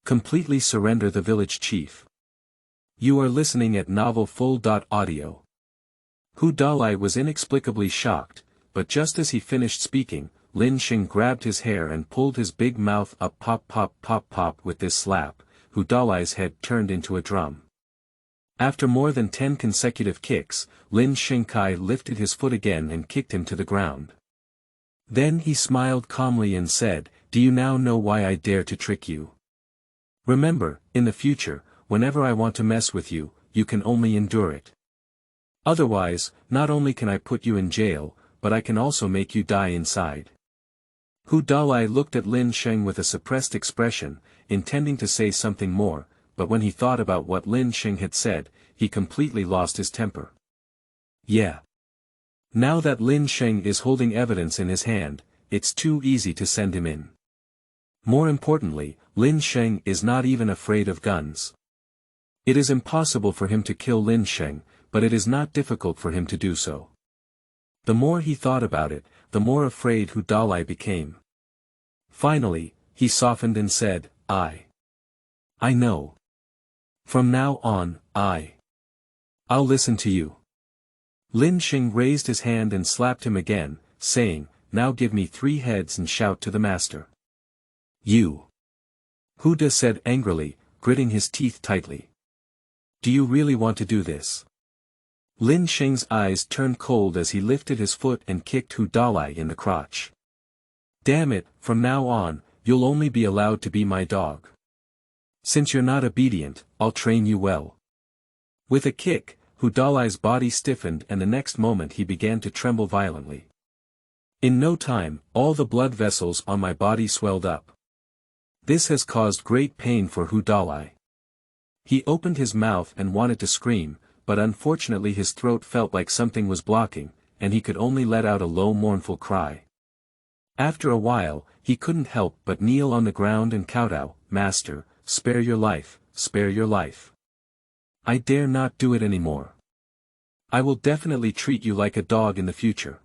Completely surrender the village chief. You are listening at Novel Full.audio. Hu Dalai was inexplicably shocked, but just as he finished speaking, Lin Sheng grabbed his hair and pulled his big mouth up. Pop pop pop pop. With this slap, Hu Dalai's head turned into a drum. After more than 10 consecutive kicks, Lin Sheng lifted his foot again and kicked him to the ground. Then he smiled calmly and said, "Do you now know why I dare to trick you? Remember, in the future, whenever I want to mess with you, you can only endure it. Otherwise, not only can I put you in jail, but I can also make you die inside." Hu Dalai looked at Lin Sheng with a suppressed expression, intending to say something more, but when he thought about what Lin Sheng had said, he completely lost his temper. Yeah. Now that Lin Sheng is holding evidence in his hand, it's too easy to send him in. More importantly, Lin Sheng is not even afraid of guns. It is impossible for him to kill Lin Sheng, but it is not difficult for him to do so. The more he thought about it, the more afraid Hu Dalai became. Finally, he softened and said, I know. From now on, I'll listen to you. Lin Sheng raised his hand and slapped him again, saying, "Now give me 3 heads and shout to the master." You. Hu Da said angrily, gritting his teeth tightly. Do you really want to do this? Lin Sheng's eyes turned cold as he lifted his foot and kicked Hu Dalai in the crotch. Damn it, from now on, you'll only be allowed to be my dog. Since you're not obedient, I'll train you well. With a kick, Hu Dalai's body stiffened and the next moment he began to tremble violently. In no time, all the blood vessels on my body swelled up. This has caused great pain for Hu Dalai. He opened his mouth and wanted to scream, but unfortunately his throat felt like something was blocking, and he could only let out a low mournful cry. After a while, he couldn't help but kneel on the ground and kowtow, "Master, spare your life, spare your life. I dare not do it anymore. I will definitely treat you like a dog in the future.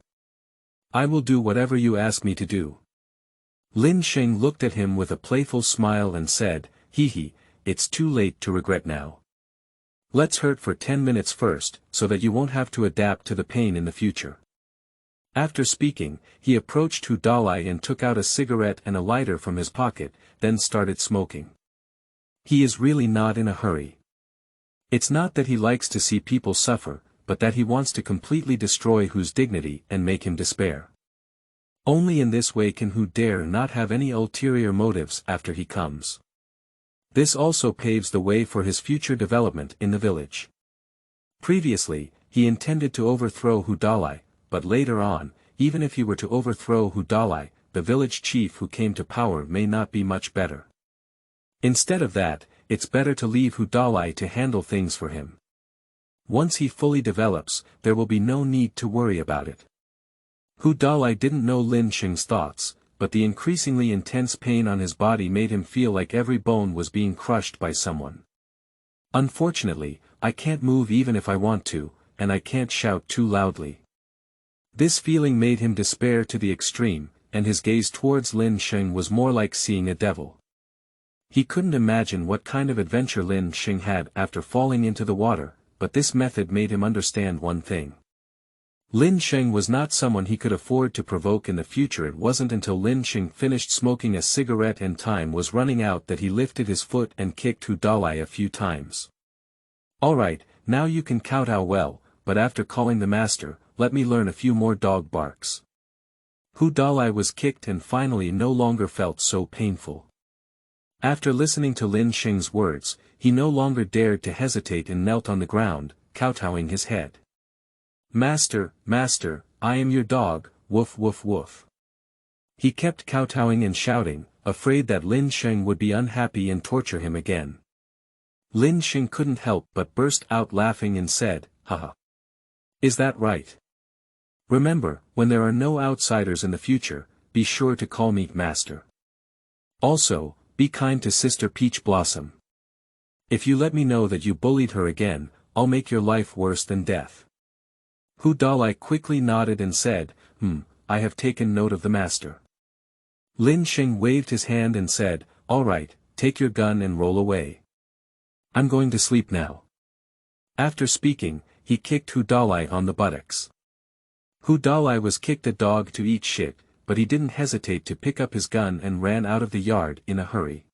I will do whatever you ask me to do." Lin Sheng looked at him with a playful smile and said, "Hee, it's too late to regret now. Let's hurt for 10 minutes first, so that you won't have to adapt to the pain in the future." After speaking, he approached Hu Dalai and took out a cigarette and a lighter from his pocket, then started smoking. He is really not in a hurry. It's not that he likes to see people suffer, but that he wants to completely destroy Hu's dignity and make him despair. Only in this way can Hu dare not have any ulterior motives after he comes. This also paves the way for his future development in the village. Previously, he intended to overthrow Hu Dalai, but later on, even if he were to overthrow Hu Dalai, the village chief who came to power may not be much better. Instead of that, it's better to leave Hu Dalai to handle things for him. Once he fully develops, there will be no need to worry about it. Hu Dalai didn't know Lin Sheng's thoughts, but the increasingly intense pain on his body made him feel like every bone was being crushed by someone. Unfortunately, I can't move even if I want to, and I can't shout too loudly. This feeling made him despair to the extreme, and his gaze towards Lin Sheng was more like seeing a devil. He couldn't imagine what kind of adventure Lin Sheng had after falling into the water, but this method made him understand one thing. Lin Sheng was not someone he could afford to provoke in the future. It wasn't until Lin Sheng finished smoking a cigarette and time was running out that he lifted his foot and kicked Hu Dalai a few times. "Alright, now you can kowtow well, but after calling the master, let me learn a few more dog barks." Hu Dalai was kicked and finally no longer felt so painful. After listening to Lin Sheng's words, he no longer dared to hesitate and knelt on the ground, kowtowing his head. "Master, master, I am your dog, woof woof woof." He kept kowtowing and shouting, afraid that Lin Sheng would be unhappy and torture him again. Lin Sheng couldn't help but burst out laughing and said, "Haha. Is that right? Remember, when there are no outsiders in the future, be sure to call me master. Also, be kind to Sister Peach Blossom. If you let me know that you bullied her again, I'll make your life worse than death." Hu Dalai quickly nodded and said, I have taken note of the master." Lin Sheng waved his hand and said, "Alright, take your gun and roll away. I'm going to sleep now. After speaking, he kicked Hu Dalai on the buttocks. Hu Dalai was kicked a dog to eat shit, but he didn't hesitate to pick up his gun and ran out of the yard in a hurry.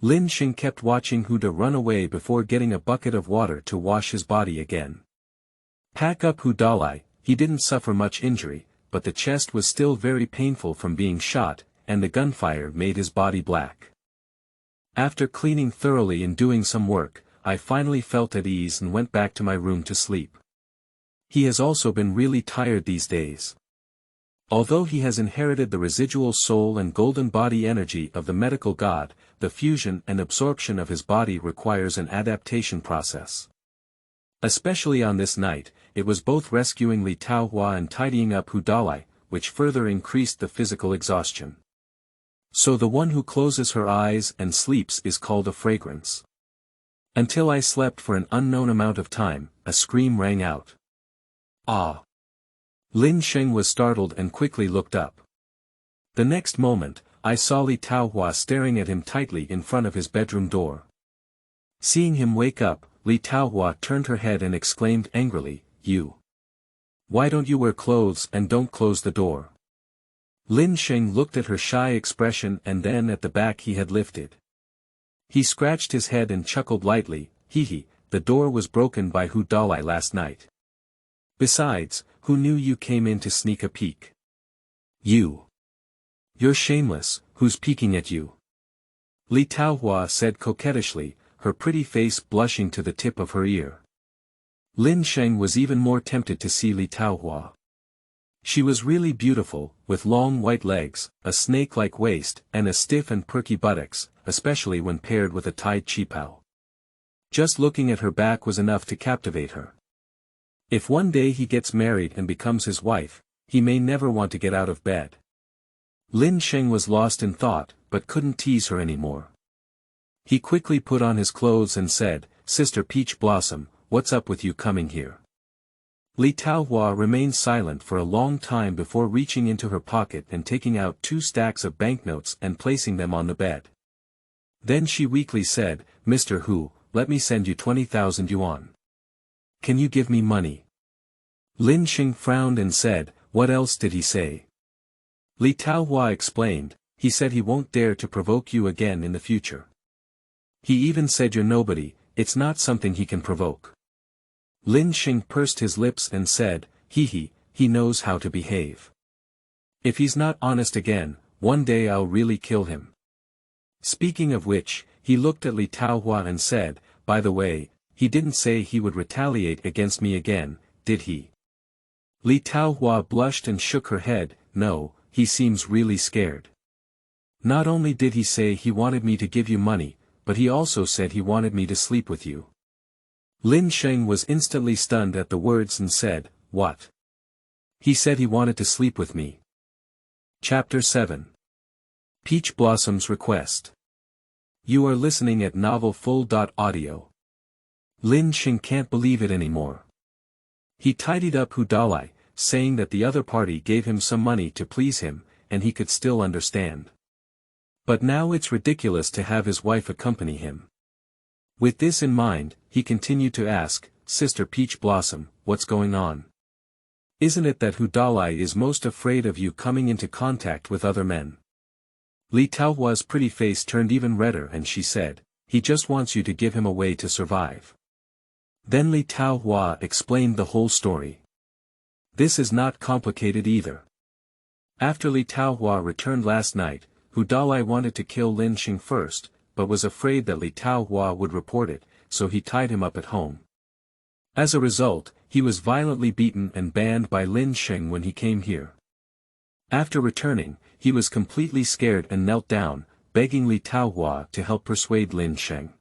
Lin Sheng kept watching Hu Da run away before getting a bucket of water to wash his body again. Pack up Hu Dalai, he didn't suffer much injury, but the chest was still very painful from being shot, and the gunfire made his body black. After cleaning thoroughly and doing some work, I finally felt at ease and went back to my room to sleep. He has also been really tired these days. Although he has inherited the residual soul and golden body energy of the medical god, the fusion and absorption of his body requires an adaptation process. Especially on this night, it was both rescuing Li Taohua and tidying up Hu Dalai, which further increased the physical exhaustion. So the one who closes her eyes and sleeps is called a fragrance. Until I slept for an unknown amount of time, a scream rang out. Ah! Lin Sheng was startled and quickly looked up. The next moment, I saw Li Taohua staring at him tightly in front of his bedroom door. Seeing him wake up, Li Taohua turned her head and exclaimed angrily, "You! Why don't you wear clothes and don't close the door?" Lin Sheng looked at her shy expression and then at the back he had lifted. He scratched his head and chuckled lightly, "Hee, the door was broken by Hu Dalai last night. Besides, who knew you came in to sneak a peek? You! You're shameless, who's peeking at you?" Li Taohua said coquettishly, her pretty face blushing to the tip of her ear. Lin Sheng was even more tempted to see Li Taohua. She was really beautiful, with long white legs, a snake-like waist, and a stiff and perky buttocks, especially when paired with a tied qipao. Just looking at her back was enough to captivate her. If one day he gets married and becomes his wife, he may never want to get out of bed. Lin Sheng was lost in thought, but couldn't tease her anymore. He quickly put on his clothes and said, "Sister Peach Blossom, what's up with you coming here?" Li Taohua remained silent for a long time before reaching into her pocket and taking out 2 stacks of banknotes and placing them on the bed. Then she weakly said, "Mr. Hu, let me send you 20,000 yuan. Can you give me money?" Lin Sheng frowned and said, "What else did he say?" Li Taohua explained, "He said he won't dare to provoke you again in the future. He even said you're nobody, it's not something he can provoke." Lin Sheng pursed his lips and said, he knows how to behave. If he's not honest again, one day I'll really kill him." Speaking of which, he looked at Li Taohua and said, "By the way, he didn't say he would retaliate against me again, did he?" Li Taohua blushed and shook her head, "No, he seems really scared. Not only did he say he wanted me to give you money, but he also said he wanted me to sleep with you." Lin Sheng was instantly stunned at the words and said, "What? He said he wanted to sleep with me." Chapter 7. Peach Blossom's Request. You are listening at novelfull.audio. Lin Sheng can't believe it anymore. He tidied up Hu Dalai, saying that the other party gave him some money to please him, and he could still understand. But now it's ridiculous to have his wife accompany him. With this in mind, he continued to ask, "Sister Peach Blossom, what's going on? Isn't it that Hu Dalai is most afraid of you coming into contact with other men?" Li Taohua's pretty face turned even redder and she said, "He just wants you to give him a way to survive." Then Li Taohua explained the whole story. This is not complicated either. After Li Taohua returned last night, Hu Dalai wanted to kill Lin Sheng first, but was afraid that Li Taohua would report it, so he tied him up at home. As a result, he was violently beaten and banned by Lin Sheng when he came here. After returning, he was completely scared and knelt down, begging Li Taohua to help persuade Lin Sheng.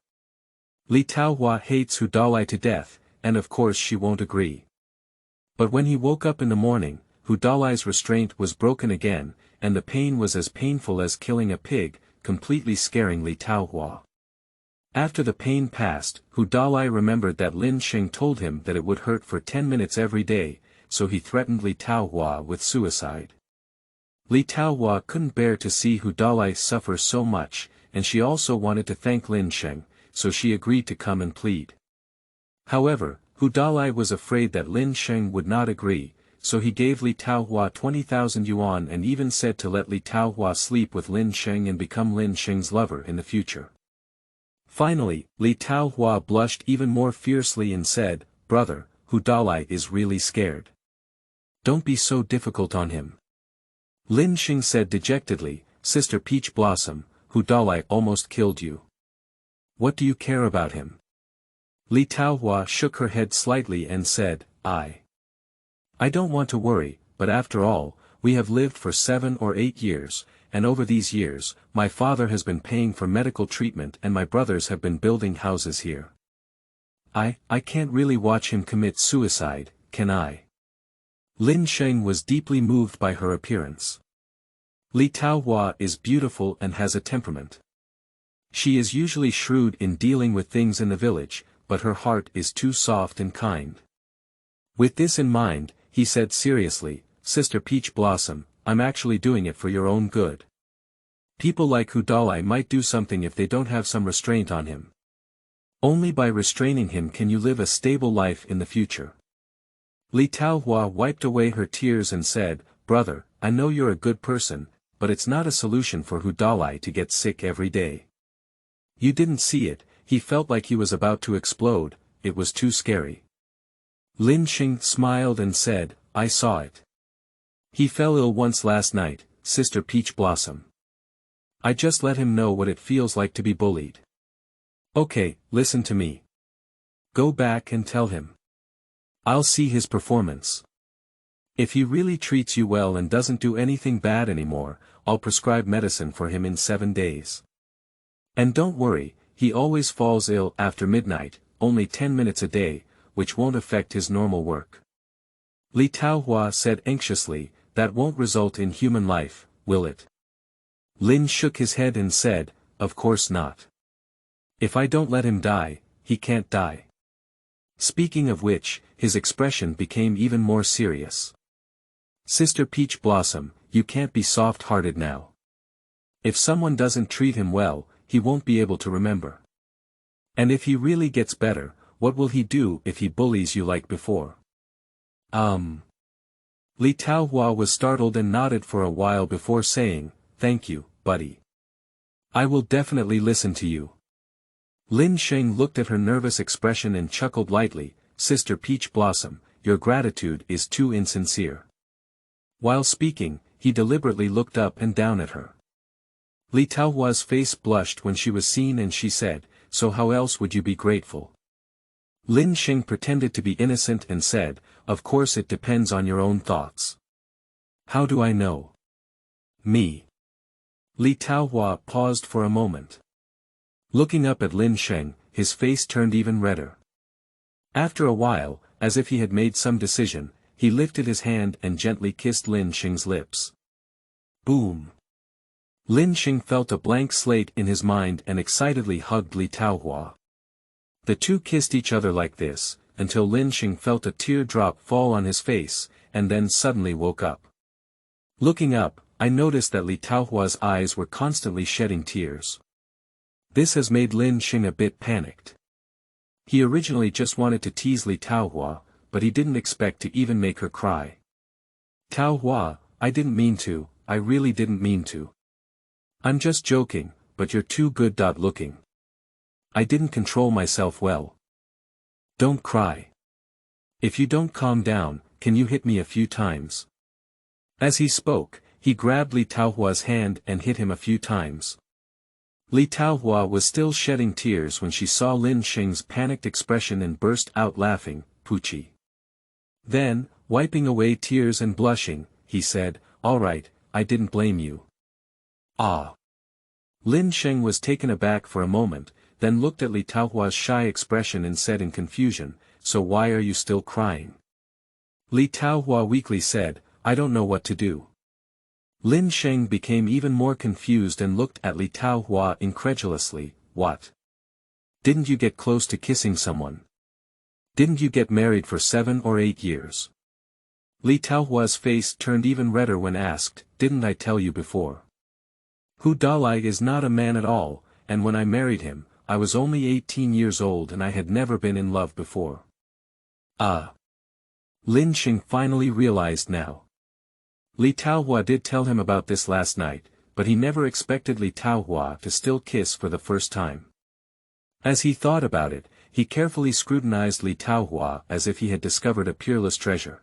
Li Taohua hates Hu Dalai to death, and of course she won't agree. But when he woke up in the morning, Hu Dalai's restraint was broken again, and the pain was as painful as killing a pig, completely scaring Li Taohua. After the pain passed, Hu Dalai remembered that Lin Sheng told him that it would hurt for 10 minutes every day, so he threatened Li Taohua with suicide. Li Taohua couldn't bear to see Hu Dalai suffer so much, and she also wanted to thank Lin Sheng, so she agreed to come and plead. However, Dalai was afraid that Lin Sheng would not agree, so he gave Li Taohua 20,000 yuan and even said to let Li Taohua sleep with Lin Sheng and become Lin Sheng's lover in the future. Finally, Li Taohua blushed even more fiercely and said, "Brother, Dalai is really scared. Don't be so difficult on him." Lin Sheng said dejectedly, "Sister Peach Blossom, Dalai almost killed you. What do you care about him?" Li Taohua shook her head slightly and said, I don't want to worry, but after all, we have lived for 7 or 8 years, and over these years, my father has been paying for medical treatment and my brothers have been building houses here. I can't really watch him commit suicide, can I?" Lin Sheng was deeply moved by her appearance. Li Taohua is beautiful and has a temperament. She is usually shrewd in dealing with things in the village, but her heart is too soft and kind. With this in mind, he said seriously, "Sister Peach Blossom, I'm actually doing it for your own good. People like Dalai might do something if they don't have some restraint on him. Only by restraining him can you live a stable life in the future." Li Taohua wiped away her tears and said, "Brother, I know you're a good person, but it's not a solution for Dalai to get sick every day. You didn't see it, he felt like he was about to explode, it was too scary." Lin Sheng smiled and said, "I saw it. He fell ill once last night, Sister Peach Blossom. I just let him know what it feels like to be bullied. Okay, listen to me. Go back and tell him. I'll see his performance. If he really treats you well and doesn't do anything bad anymore, I'll prescribe medicine for him in 7 days. And don't worry, he always falls ill after midnight, only 10 minutes a day, which won't affect his normal work." Li Taohua said anxiously, "That won't result in human life, will it?" Lin shook his head and said, "Of course not. If I don't let him die, he can't die." Speaking of which, his expression became even more serious. "Sister Peach Blossom, you can't be soft-hearted now. If someone doesn't treat him well, he won't be able to remember. And if he really gets better, what will he do if he bullies you like before?" Li Taohua was startled and nodded for a while before saying, "Thank you, buddy. I will definitely listen to you." Lin Sheng looked at her nervous expression and chuckled lightly, "Sister Peach Blossom, your gratitude is too insincere." While speaking, he deliberately looked up and down at her. Li Taohua's face blushed when she was seen and she said, "So how else would you be grateful?" Lin Sheng pretended to be innocent and said, "Of course it depends on your own thoughts." "How do I know?" "Me." Li Taohua paused for a moment. Looking up at Lin Sheng, his face turned even redder. After a while, as if he had made some decision, he lifted his hand and gently kissed Lin Sheng's lips. Boom! Lin Sheng felt a blank slate in his mind and excitedly hugged Li Taohua. The two kissed each other like this, until Lin Sheng felt a tear drop fall on his face, and then suddenly woke up. Looking up, I noticed that Li Taohua's eyes were constantly shedding tears. This has made Lin Sheng a bit panicked. He originally just wanted to tease Li Taohua, but he didn't expect to even make her cry. "Taohua, I didn't mean to, I really didn't mean to. I'm just joking, but you're too good looking. I didn't control myself well. Don't cry. If you don't calm down, can you hit me a few times?" As he spoke, he grabbed Li Taohua's hand and hit him a few times. Li Taohua was still shedding tears when she saw Lin Sheng's panicked expression and burst out laughing, "Poochie." Then, wiping away tears and blushing, he said, "All right, I didn't blame you." "Ah." Lin Sheng was taken aback for a moment, then looked at Li Taohua's shy expression and said in confusion, "So why are you still crying?" Li Taohua weakly said, "I don't know what to do." Lin Sheng became even more confused and looked at Li Taohua incredulously, "What? Didn't you get close to kissing someone? Didn't you get married for 7 or 8 years?" Li Taohua's face turned even redder when asked, "Didn't I tell you before?" Hu Dalai is not a man at all, and when I married him, I was only 18 years old and I had never been in love before. Ah. Lin Sheng finally realized now. Li Taohua did tell him about this last night, but he never expected Li Taohua to still kiss for the first time. As he thought about it, he carefully scrutinized Li Taohua as if he had discovered a peerless treasure.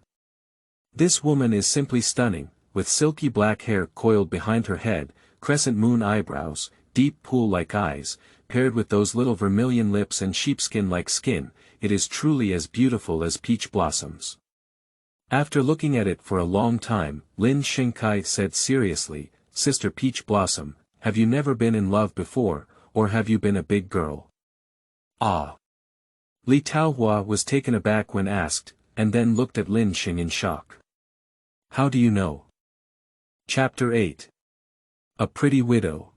This woman is simply stunning, with silky black hair coiled behind her head, crescent moon eyebrows, deep pool-like eyes, paired with those little vermilion lips and sheepskin-like skin, it is truly as beautiful as peach blossoms. After looking at it for a long time, Lin Sheng said seriously, Sister Peach Blossom, have you never been in love before, or have you been a big girl? Ah. Li Taohua was taken aback when asked, and then looked at Lin Sheng in shock. How do you know? Chapter 8. A Pretty Widow.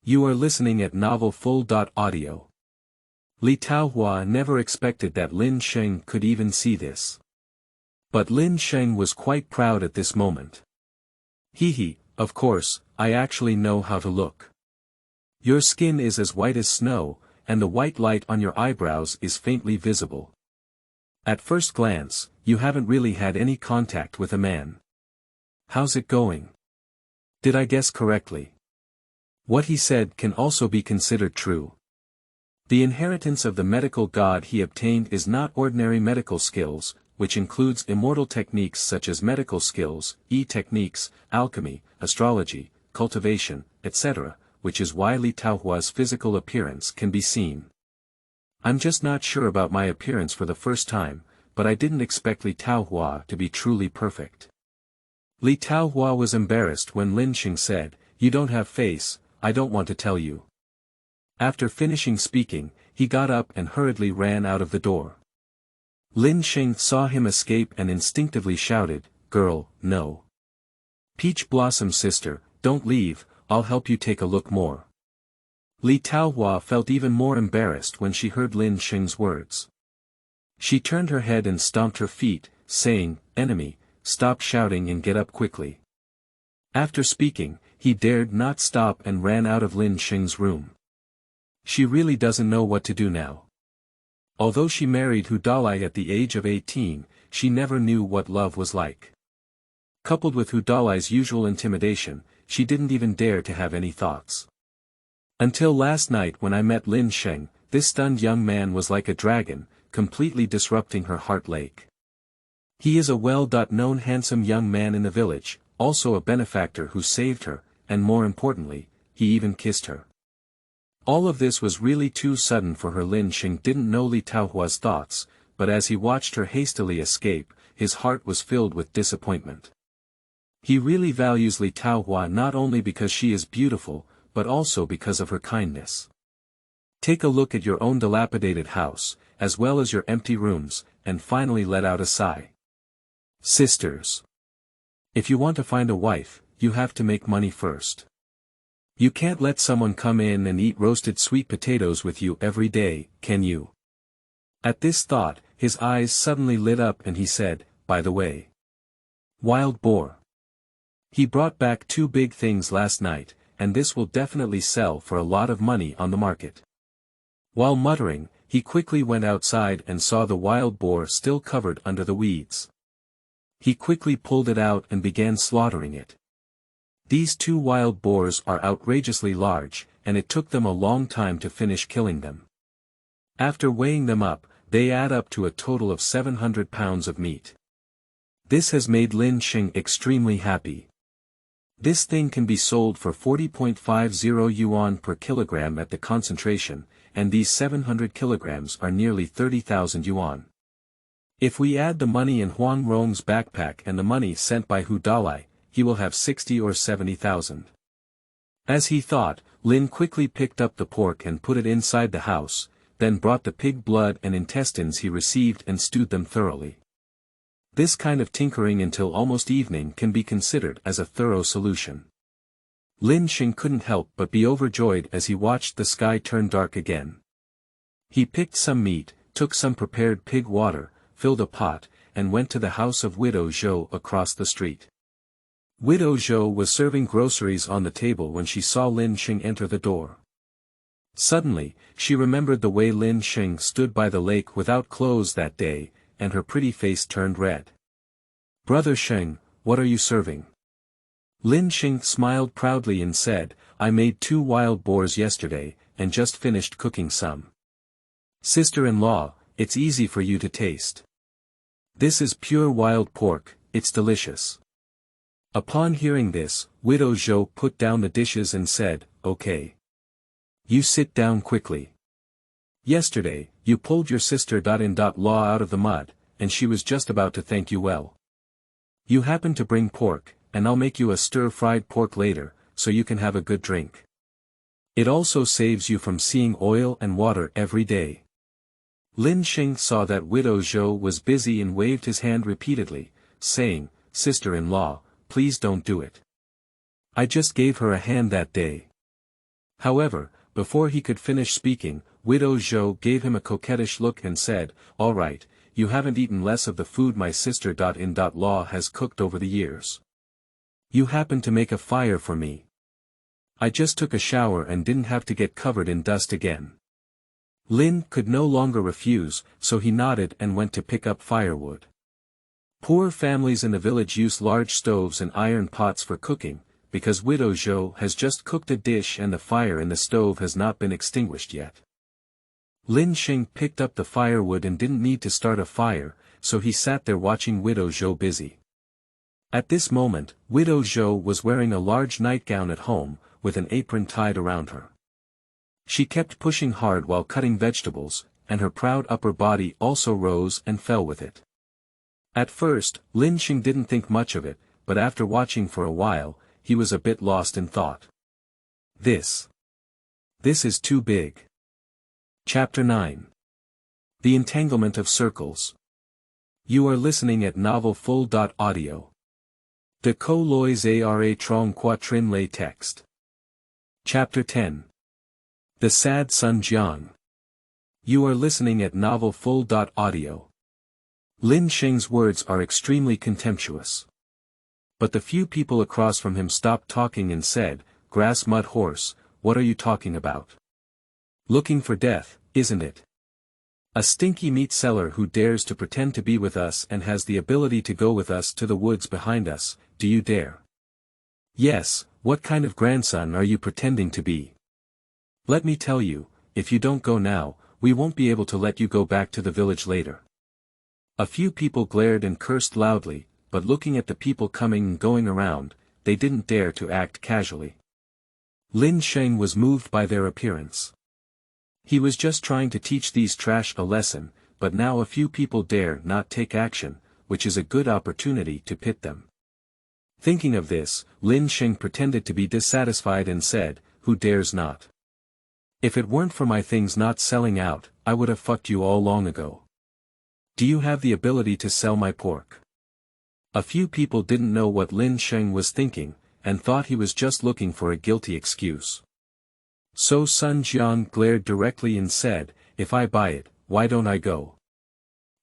You are listening at novelfull.audio. Li Taohua never expected that Lin Sheng could even see this. But Lin Sheng was quite proud at this moment. Hee, of course, I actually know how to look. Your skin is as white as snow, and the white light on your eyebrows is faintly visible. At first glance, you haven't really had any contact with a man. How's it going? Did I guess correctly? What he said can also be considered true. The inheritance of the medical god he obtained is not ordinary medical skills, which includes immortal techniques such as medical skills, techniques, alchemy, astrology, cultivation, etc., which is why Li Taohua's physical appearance can be seen. I'm just not sure about my appearance for the first time, but I didn't expect Li Taohua to be truly perfect. Li Taohua was embarrassed when Lin Sheng said, You don't have face, I don't want to tell you. After finishing speaking, he got up and hurriedly ran out of the door. Lin Sheng saw him escape and instinctively shouted, Girl, no. Peach Blossom sister, don't leave, I'll help you take a look more. Li Taohua felt even more embarrassed when she heard Lin Sheng's words. She turned her head and stomped her feet, saying, Enemy, stop shouting and get up quickly. After speaking, he dared not stop and ran out of Lin Sheng's room. She really doesn't know what to do now. Although she married Hu Dalai at the age of 18, she never knew what love was like. Coupled with Hu Dalai's usual intimidation, she didn't even dare to have any thoughts. Until last night when I met Lin Sheng, this stunned young man was like a dragon, completely disrupting her heart lake. He is a well-known handsome young man in the village, also a benefactor who saved her, and more importantly, he even kissed her. All of this was really too sudden for her. Lin Sheng didn't know Li Taohua's thoughts, but as he watched her hastily escape, his heart was filled with disappointment. He really values Li Taohua not only because she is beautiful, but also because of her kindness. Take a look at your own dilapidated house, as well as your empty rooms, and finally let out a sigh. Sisters. If you want to find a wife, you have to make money first. You can't let someone come in and eat roasted sweet potatoes with you every day, can you? At this thought, his eyes suddenly lit up and he said, By the way. Wild boar. He brought back 2 big things last night, and this will definitely sell for a lot of money on the market. While muttering, he quickly went outside and saw the wild boar still covered under the weeds. He quickly pulled it out and began slaughtering it. These 2 wild boars are outrageously large, and it took them a long time to finish killing them. After weighing them up, they add up to a total of 700 pounds of meat. This has made Lin Sheng extremely happy. This thing can be sold for 40.50 yuan per kilogram at the concentration, and these 700 kilograms are nearly 30,000 yuan. If we add the money in Huang Rong's backpack and the money sent by Hu Dalai, he will have 60 or 70,000. As he thought, Lin quickly picked up the pork and put it inside the house, then brought the pig blood and intestines he received and stewed them thoroughly. This kind of tinkering until almost evening can be considered as a thorough solution. Lin Sheng couldn't help but be overjoyed as he watched the sky turn dark again. He picked some meat, took some prepared pig water, filled a pot, and went to the house of Widow Zhou across the street. Widow Zhou was serving groceries on the table when she saw Lin Sheng enter the door. Suddenly, she remembered the way Lin Sheng stood by the lake without clothes that day, and her pretty face turned red. "Brother Sheng, what are you serving?" Lin Sheng smiled proudly and said, "I made 2 wild boars yesterday, and just finished cooking some. Sister-in-law, it's easy for you to taste. This is pure wild pork, it's delicious." Upon hearing this, Widow Zhou put down the dishes and said, "Okay. You sit down quickly. Yesterday, you pulled your sister-in-law out of the mud, and she was just about to thank you well. You happened to bring pork, and I'll make you a stir-fried pork later, so you can have a good drink. It also saves you from seeing oil and water every day." Lin Sheng saw that Widow Zhou was busy and waved his hand repeatedly, saying, "Sister-in-law, please don't do it. I just gave her a hand that day." However, before he could finish speaking, Widow Zhou gave him a coquettish look and said, "All right, you haven't eaten less of the food my sister-in-law has cooked over the years. You happened to make a fire for me. I just took a shower and didn't have to get covered in dust again." Lin could no longer refuse, so he nodded and went to pick up firewood. Poor families in the village use large stoves and iron pots for cooking, because Widow Zhou has just cooked a dish and the fire in the stove has not been extinguished yet. Lin Sheng picked up the firewood and didn't need to start a fire, so he sat there watching Widow Zhou busy. At this moment, Widow Zhou was wearing a large nightgown at home, with an apron tied around her. She kept pushing hard while cutting vegetables, and her proud upper body also rose and fell with it. At first, Lin Sheng didn't think much of it, but after watching for a while, he was a bit lost in thought. This is too big. Chapter 9. The Entanglement of Circles. You are listening at Novel Full.audio. De Co Lois Ara Trong Quatrin Lay Text. Chapter 10. The Sad Sun Jiang. You are listening at Novel Full.audio. Lin Sheng's words are extremely contemptuous. But the few people across from him stopped talking and said, "Grass mud horse, what are you talking about? Looking for death, isn't it? A stinky meat seller who dares to pretend to be with us and has the ability to go with us to the woods behind us, do you dare? Yes, what kind of grandson are you pretending to be? Let me tell you, if you don't go now, we won't be able to let you go back to the village later." A few people glared and cursed loudly, but looking at the people coming and going around, they didn't dare to act casually. Lin Sheng was moved by their appearance. He was just trying to teach these trash a lesson, but now a few people dare not take action, which is a good opportunity to pit them. Thinking of this, Lin Sheng pretended to be dissatisfied and said, "Who dares not? If it weren't for my things not selling out, I would have fucked you all long ago. Do you have the ability to sell my pork?" A few people didn't know what Lin Sheng was thinking, and thought he was just looking for a guilty excuse. So Sun Jiang glared directly and said, "If I buy it, why don't I go?"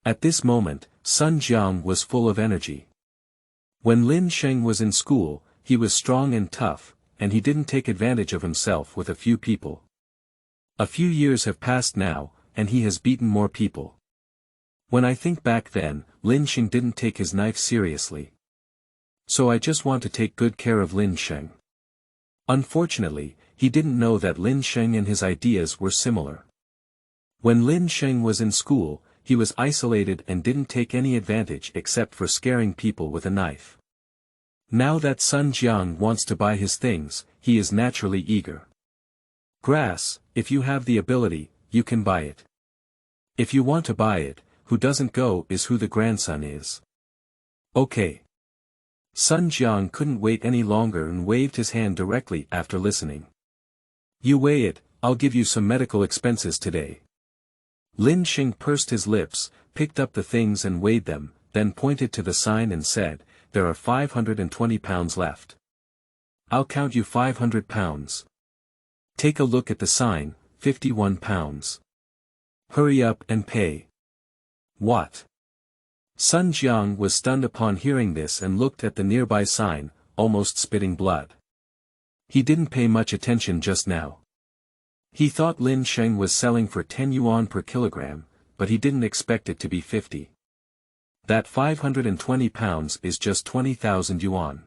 At this moment, Sun Jiang was full of energy. When Lin Sheng was in school, he was strong and tough, and he didn't take advantage of himself with a few people. A few years have passed now, and he has beaten more people. When I think back then, Lin Sheng didn't take his knife seriously. So I just want to take good care of Lin Sheng. Unfortunately, he didn't know that Lin Sheng and his ideas were similar. When Lin Sheng was in school, he was isolated and didn't take any advantage except for scaring people with a knife. Now that Sun Jiang wants to buy his things, he is naturally eager. Grass, if you have the ability, you can buy it. If you want to buy it, who doesn't go is who the grandson is. Okay. Sun Jiang couldn't wait any longer and waved his hand directly after listening. You weigh it, I'll give you some medical expenses today. Lin Sheng pursed his lips, picked up the things and weighed them, then pointed to the sign and said, there are 520 pounds left. I'll count you 500 pounds. Take a look at the sign, 51 pounds. Hurry up and pay. What? Sun Jiang was stunned upon hearing this and looked at the nearby sign, almost spitting blood. He didn't pay much attention just now. He thought Lin Sheng was selling for 10 yuan per kilogram, but he didn't expect it to be 50. That 520 pounds is just 20,000 yuan.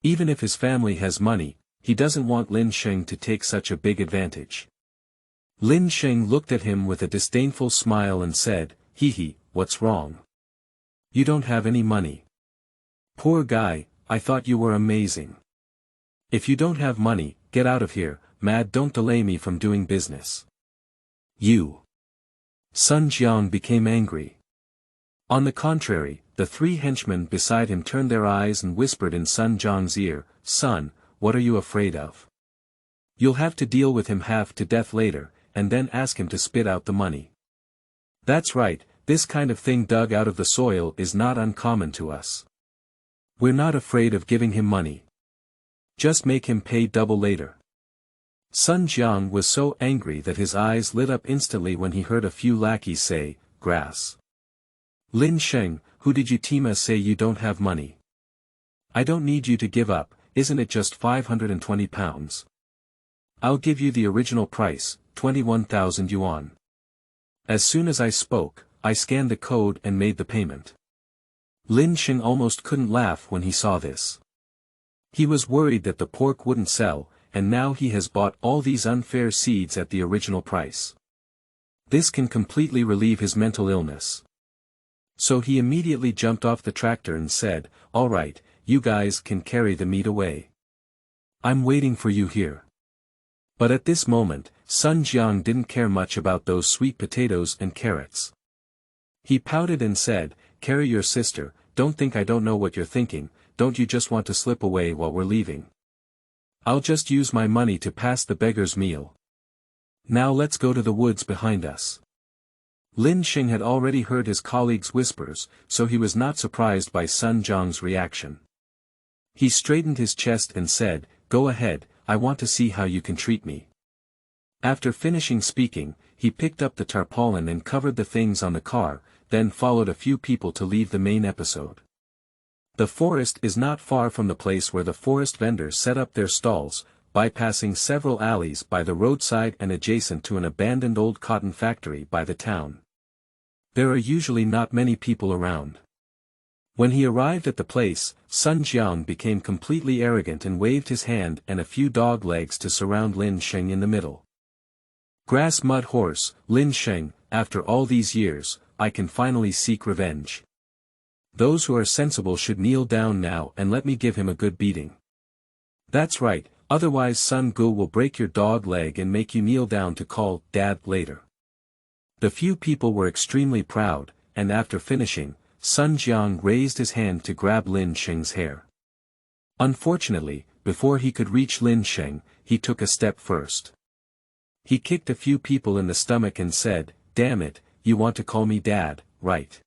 Even if his family has money, he doesn't want Lin Sheng to take such a big advantage. Lin Sheng looked at him with a disdainful smile and said, "Hee, what's wrong? You don't have any money. Poor guy, I thought you were amazing. If you don't have money, get out of here, mad, don't delay me from doing business." You. Sun Jiang became angry. On the contrary, the three henchmen beside him turned their eyes and whispered in Sun Jiang's ear, "Son, what are you afraid of? You'll have to deal with him half to death later, and then ask him to spit out the money." "That's right, this kind of thing dug out of the soil is not uncommon to us. We're not afraid of giving him money. Just make him pay double later." Sun Jiang was so angry that his eyes lit up instantly when he heard a few lackeys say, "Grass. Lin Sheng, who did you Tima say you don't have money? I don't need you to give up, isn't it just 520 pounds? I'll give you the original price, 21,000 yuan. As soon as I spoke, I scanned the code and made the payment." Lin Sheng almost couldn't laugh when he saw this. He was worried that the pork wouldn't sell, and now he has bought all these unfair seeds at the original price. This can completely relieve his mental illness. So he immediately jumped off the tractor and said, "All right, you guys can carry the meat away. I'm waiting for you here." But at this moment, Sun Jiang didn't care much about those sweet potatoes and carrots. He pouted and said, "Carry your sister, don't think I don't know what you're thinking, don't you just want to slip away while we're leaving? I'll just use my money to pass the beggar's meal. Now let's go to the woods behind us." Lin Sheng had already heard his colleagues' whispers, so he was not surprised by Sun Jiang's reaction. He straightened his chest and said, "Go ahead, I want to see how you can treat me." After finishing speaking, he picked up the tarpaulin and covered the things on the car, then followed a few people to leave the main episode. The forest is not far from the place where the forest vendors set up their stalls, bypassing several alleys by the roadside and adjacent to an abandoned old cotton factory by the town. There are usually not many people around. When he arrived at the place, Sun Jiang became completely arrogant and waved his hand and a few dog legs to surround Lin Sheng in the middle. "Grass mud horse, Lin Sheng, after all these years, I can finally seek revenge. Those who are sensible should kneel down now and let me give him a good beating." "That's right, otherwise Sun Ge will break your dog leg and make you kneel down to call Dad later." The few people were extremely proud, and after finishing, Sun Jiang raised his hand to grab Lin Sheng's hair. Unfortunately, before he could reach Lin Sheng, he took a step first. He kicked a few people in the stomach and said, "Damn it, you want to call me Dad, right?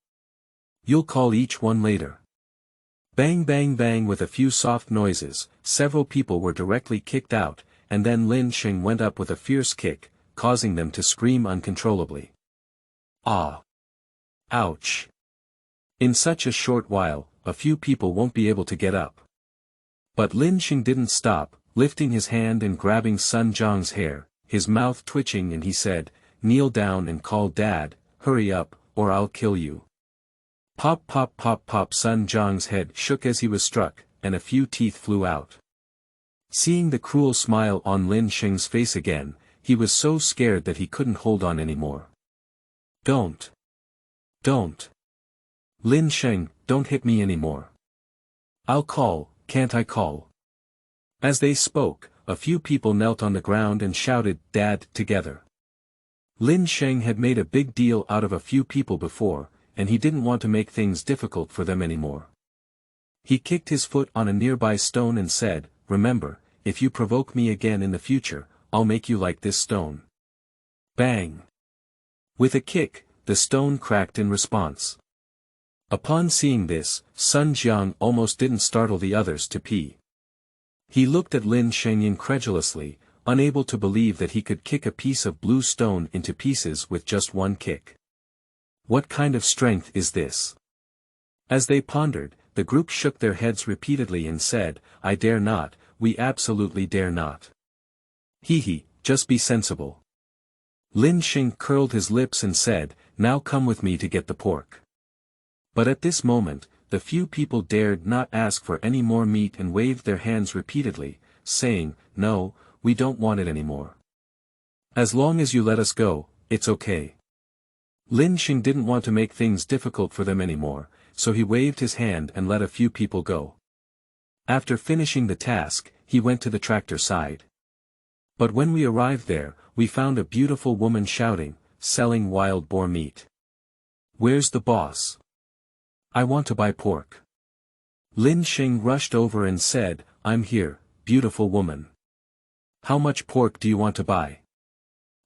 You'll call each one later." Bang bang bang, with a few soft noises, several people were directly kicked out, and then Lin Sheng went up with a fierce kick, causing them to scream uncontrollably. Ah! Ouch! In such a short while, a few people won't be able to get up. But Lin Sheng didn't stop, lifting his hand and grabbing Sun Jiang's hair, his mouth twitching, and he said, "Kneel down and call Dad, hurry up, or I'll kill you." Pop pop pop pop, Sun Jiang's head shook as he was struck, and a few teeth flew out. Seeing the cruel smile on Lin Sheng's face again, he was so scared that he couldn't hold on anymore. Don't. Lin Sheng, don't hit me anymore. I'll call, can't I call?" As they spoke, a few people knelt on the ground and shouted, "Dad," together. Lin Sheng had made a big deal out of a few people before, and he didn't want to make things difficult for them anymore. He kicked his foot on a nearby stone and said, "Remember, if you provoke me again in the future, I'll make you like this stone." Bang! With a kick, the stone cracked in response. Upon seeing this, Sun Jiang almost didn't startle the others to pee. He looked at Lin Sheng incredulously, unable to believe that he could kick a piece of blue stone into pieces with just one kick. What kind of strength is this? As they pondered, the group shook their heads repeatedly and said, I dare not, we absolutely dare not. Hee, just be sensible. Lin Sheng curled his lips and said, now come with me to get the pork. But at this moment, the few people dared not ask for any more meat and waved their hands repeatedly, saying, no, we don't want it anymore. As long as you let us go, it's okay. Lin Sheng didn't want to make things difficult for them anymore, so he waved his hand and let a few people go. After finishing the task, he went to the tractor side. But when we arrived there, we found a beautiful woman shouting, selling wild boar meat. Where's the boss? I want to buy pork. Lin Sheng rushed over and said, I'm here, beautiful woman. How much pork do you want to buy?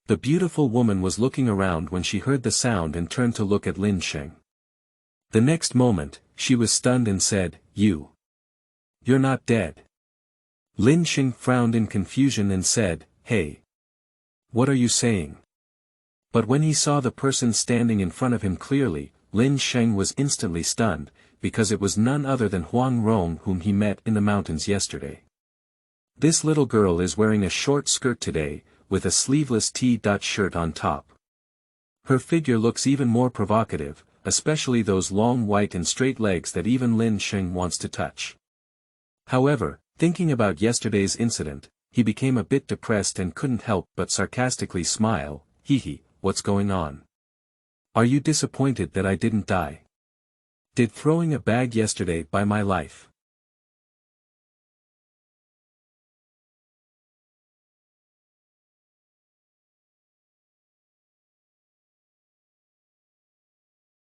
The beautiful woman was looking around when she heard the sound and turned to look at Lin Sheng. The next moment, she was stunned and said, You're not dead. Lin Sheng frowned in confusion and said, Hey. What are you saying? But when he saw the person standing in front of him clearly, Lin Sheng was instantly stunned, because it was none other than Huang Rong whom he met in the mountains yesterday. This little girl is wearing a short skirt today, with a sleeveless T-shirt on top. Her figure looks even more provocative, especially those long white and straight legs that even Lin Sheng wants to touch. However, thinking about yesterday's incident, he became a bit depressed and couldn't help but sarcastically smile, hee, what's going on? Are you disappointed that I didn't die? Did throwing a bag yesterday buy my life?